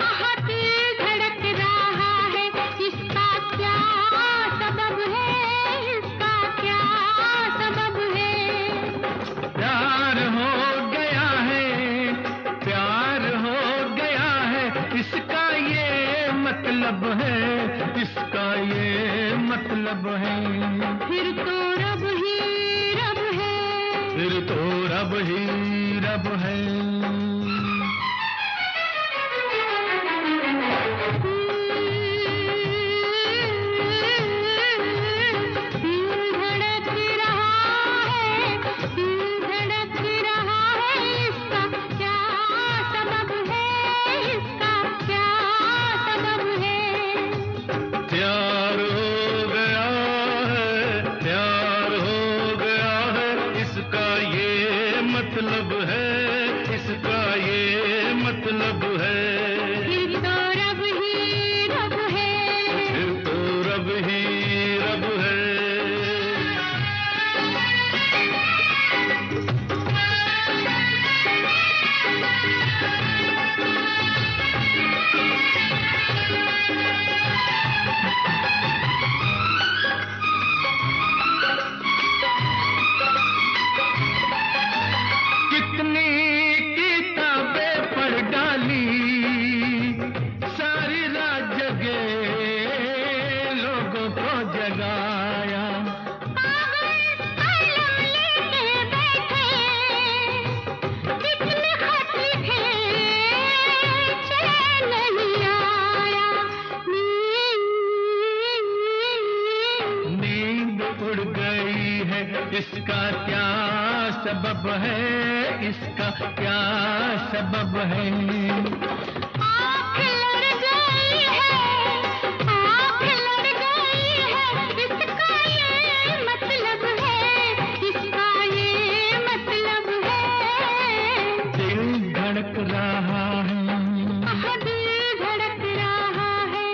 आहा दिल धड़क रहा है। इसका क्या सबब है, इसका क्या सबब है? प्यार हो गया है, प्यार हो गया है, इसका ये मतलब है, इसका ये मतलब है। फिर तो रब ही रब है, फिर तो रब ही रब है। दिल धड़क रहा है, दिल धड़क रहा है। इसका क्या सबब है, इसका क्या सबब है? प्यार हो गया है, प्यार हो गया है, इसका ये मतलब है, इसका ये मतलब है। फिर तो रब ही रब है, फिर तो रब ही रब है। कितनी किताबें पढ़ डाली, सारी रात जगे लोगों को जगाया। कागज कलम लेके बैठे, कितने खत लिखे, चैन नहीं आया। नींद उड़ गई है, इसका क्या सबब है, इसका क्या सबब है? आँख लड़ गई है, आँख लड़ गई है। इसका ये मतलब है, इसका ये मतलब है। दिल धड़क रहा है, आहा दिल धड़क रहा है।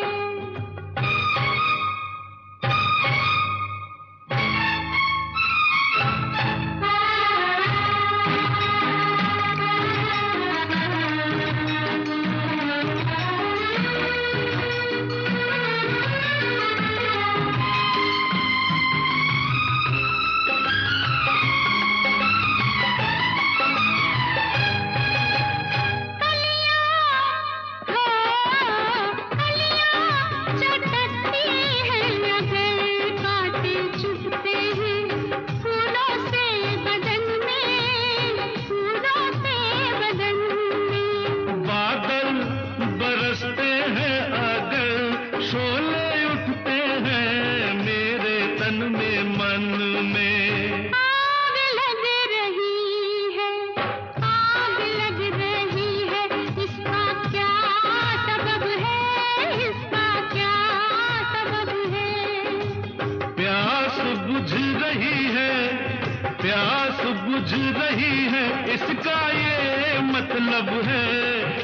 इसका ये मतलब है,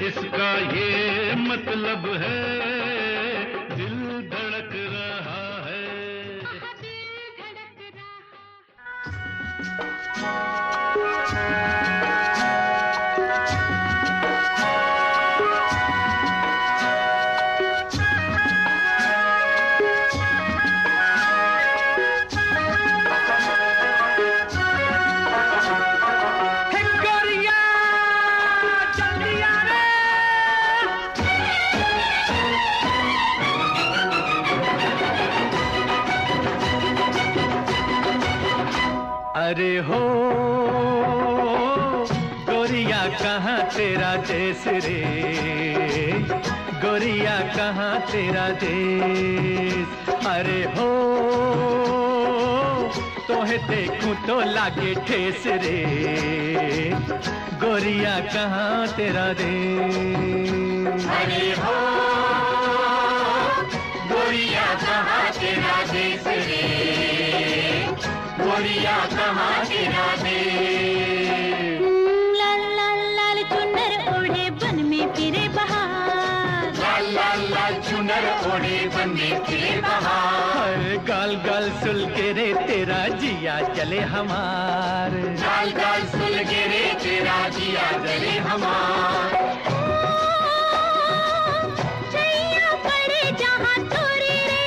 इसका ये मतलब है, दिल धड़क रहा है। दिल धड़क रहा। हे गोरिया जल्दी आ रे। अरे हो गोरिया कहाँ तेरा देश रे, गोरिया कहाँ तेरा देश। अरे हो तोहे देखूं तो लागे ठेस रे, गोरिया कहाँ तेरा देश। अरे हो गोरिया कहाँ तेरा देश रे, गोरिया कहाँ तेरा देश। लाल लाल लाल चुनर ओढ़े बन में फिरे बहार, लाल लाल लाल चुनर ओढ़े बन में फिरे बहार। गाल गाल सुल के रे तेरा जिया जले हमार, गाल गाल सुल के रे तेरा जिया जले हमार। छैया पड़े जहाँ तोरे रे,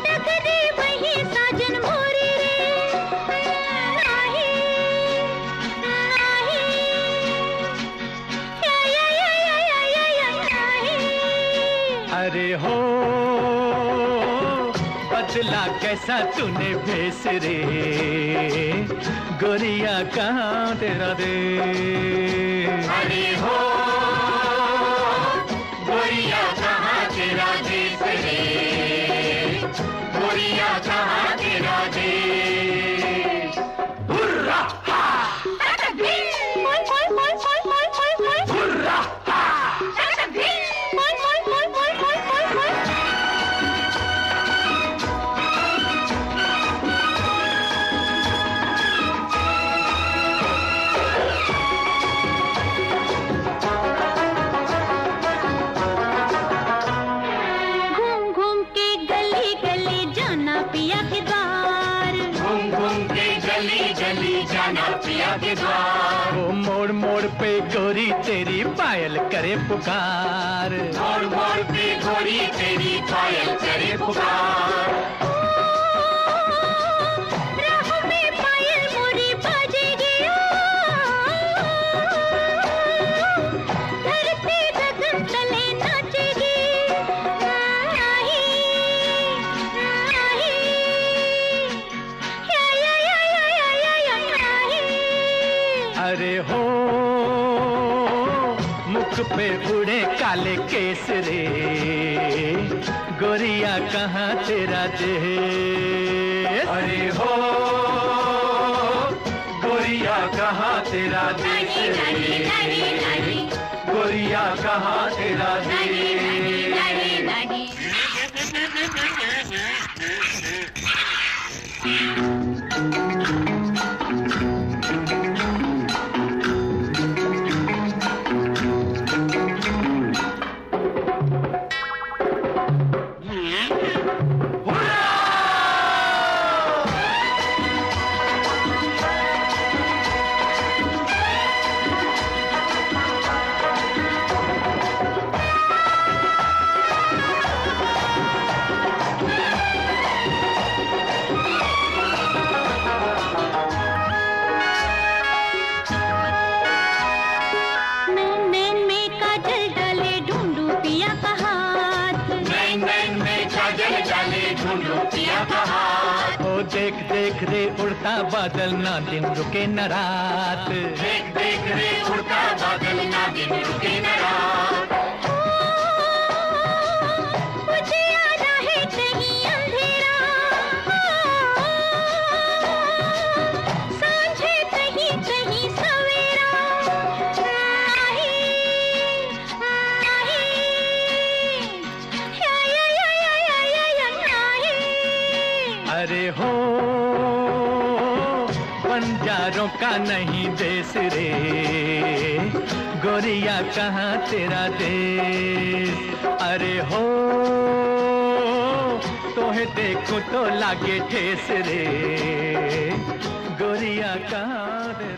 टकरे वही साजन मोरे रे। नाही नाही या नाही। अरे हो बदला कैसा तूने भेस रे, गोरिया कहाँ तेरा देश। अरे हो गोरिया कहाँ तेरा देश रे, गोरिया कहाँ तेरा देश। हुर्रा हा, हुर्रा हा। घूम घूम के गली गली जाना पिया के द्वार, घूम घूम के गली गली जाना पिया के द्वार। वो मोड़ मोड़ पे गोरी तेरी पायल करे पुकार, मोड़ मोड़ पे गोरी तेरी पायल करे पुकार। राह में पायल मोरी बाजेगी, धरती गगन तले नाचेगी। नाही नाही या नाही। अरे हो मुख पे उड़े काले केस रे, गोरिया कहाँ तेरा देश। अरे हो गोरिया कहाँ तेरा देश रे, गोरिया कहाँ तेरा देश। नैन में काजल डाले ढूंढू पिया का हाथ, नैन नैन में काजल डाले ढूंढू पिया का हाथ। ओ देख देख रे उड़ता बादल ना दिन रुके न रात, देख देख रे उड़ता बादल ना दिन रुके न रात। मुझे आना है कहीं अंधेरा, सांझे कहीं कहीं सवेरा। नाही नाही या नाही। अरे हो बंजारों का नहीं देश रे, गोरिया कहाँ तेरा देश। अरे हो तोहे देखूं तो लागे ठेस रे, गोरिया कहाँ तेरा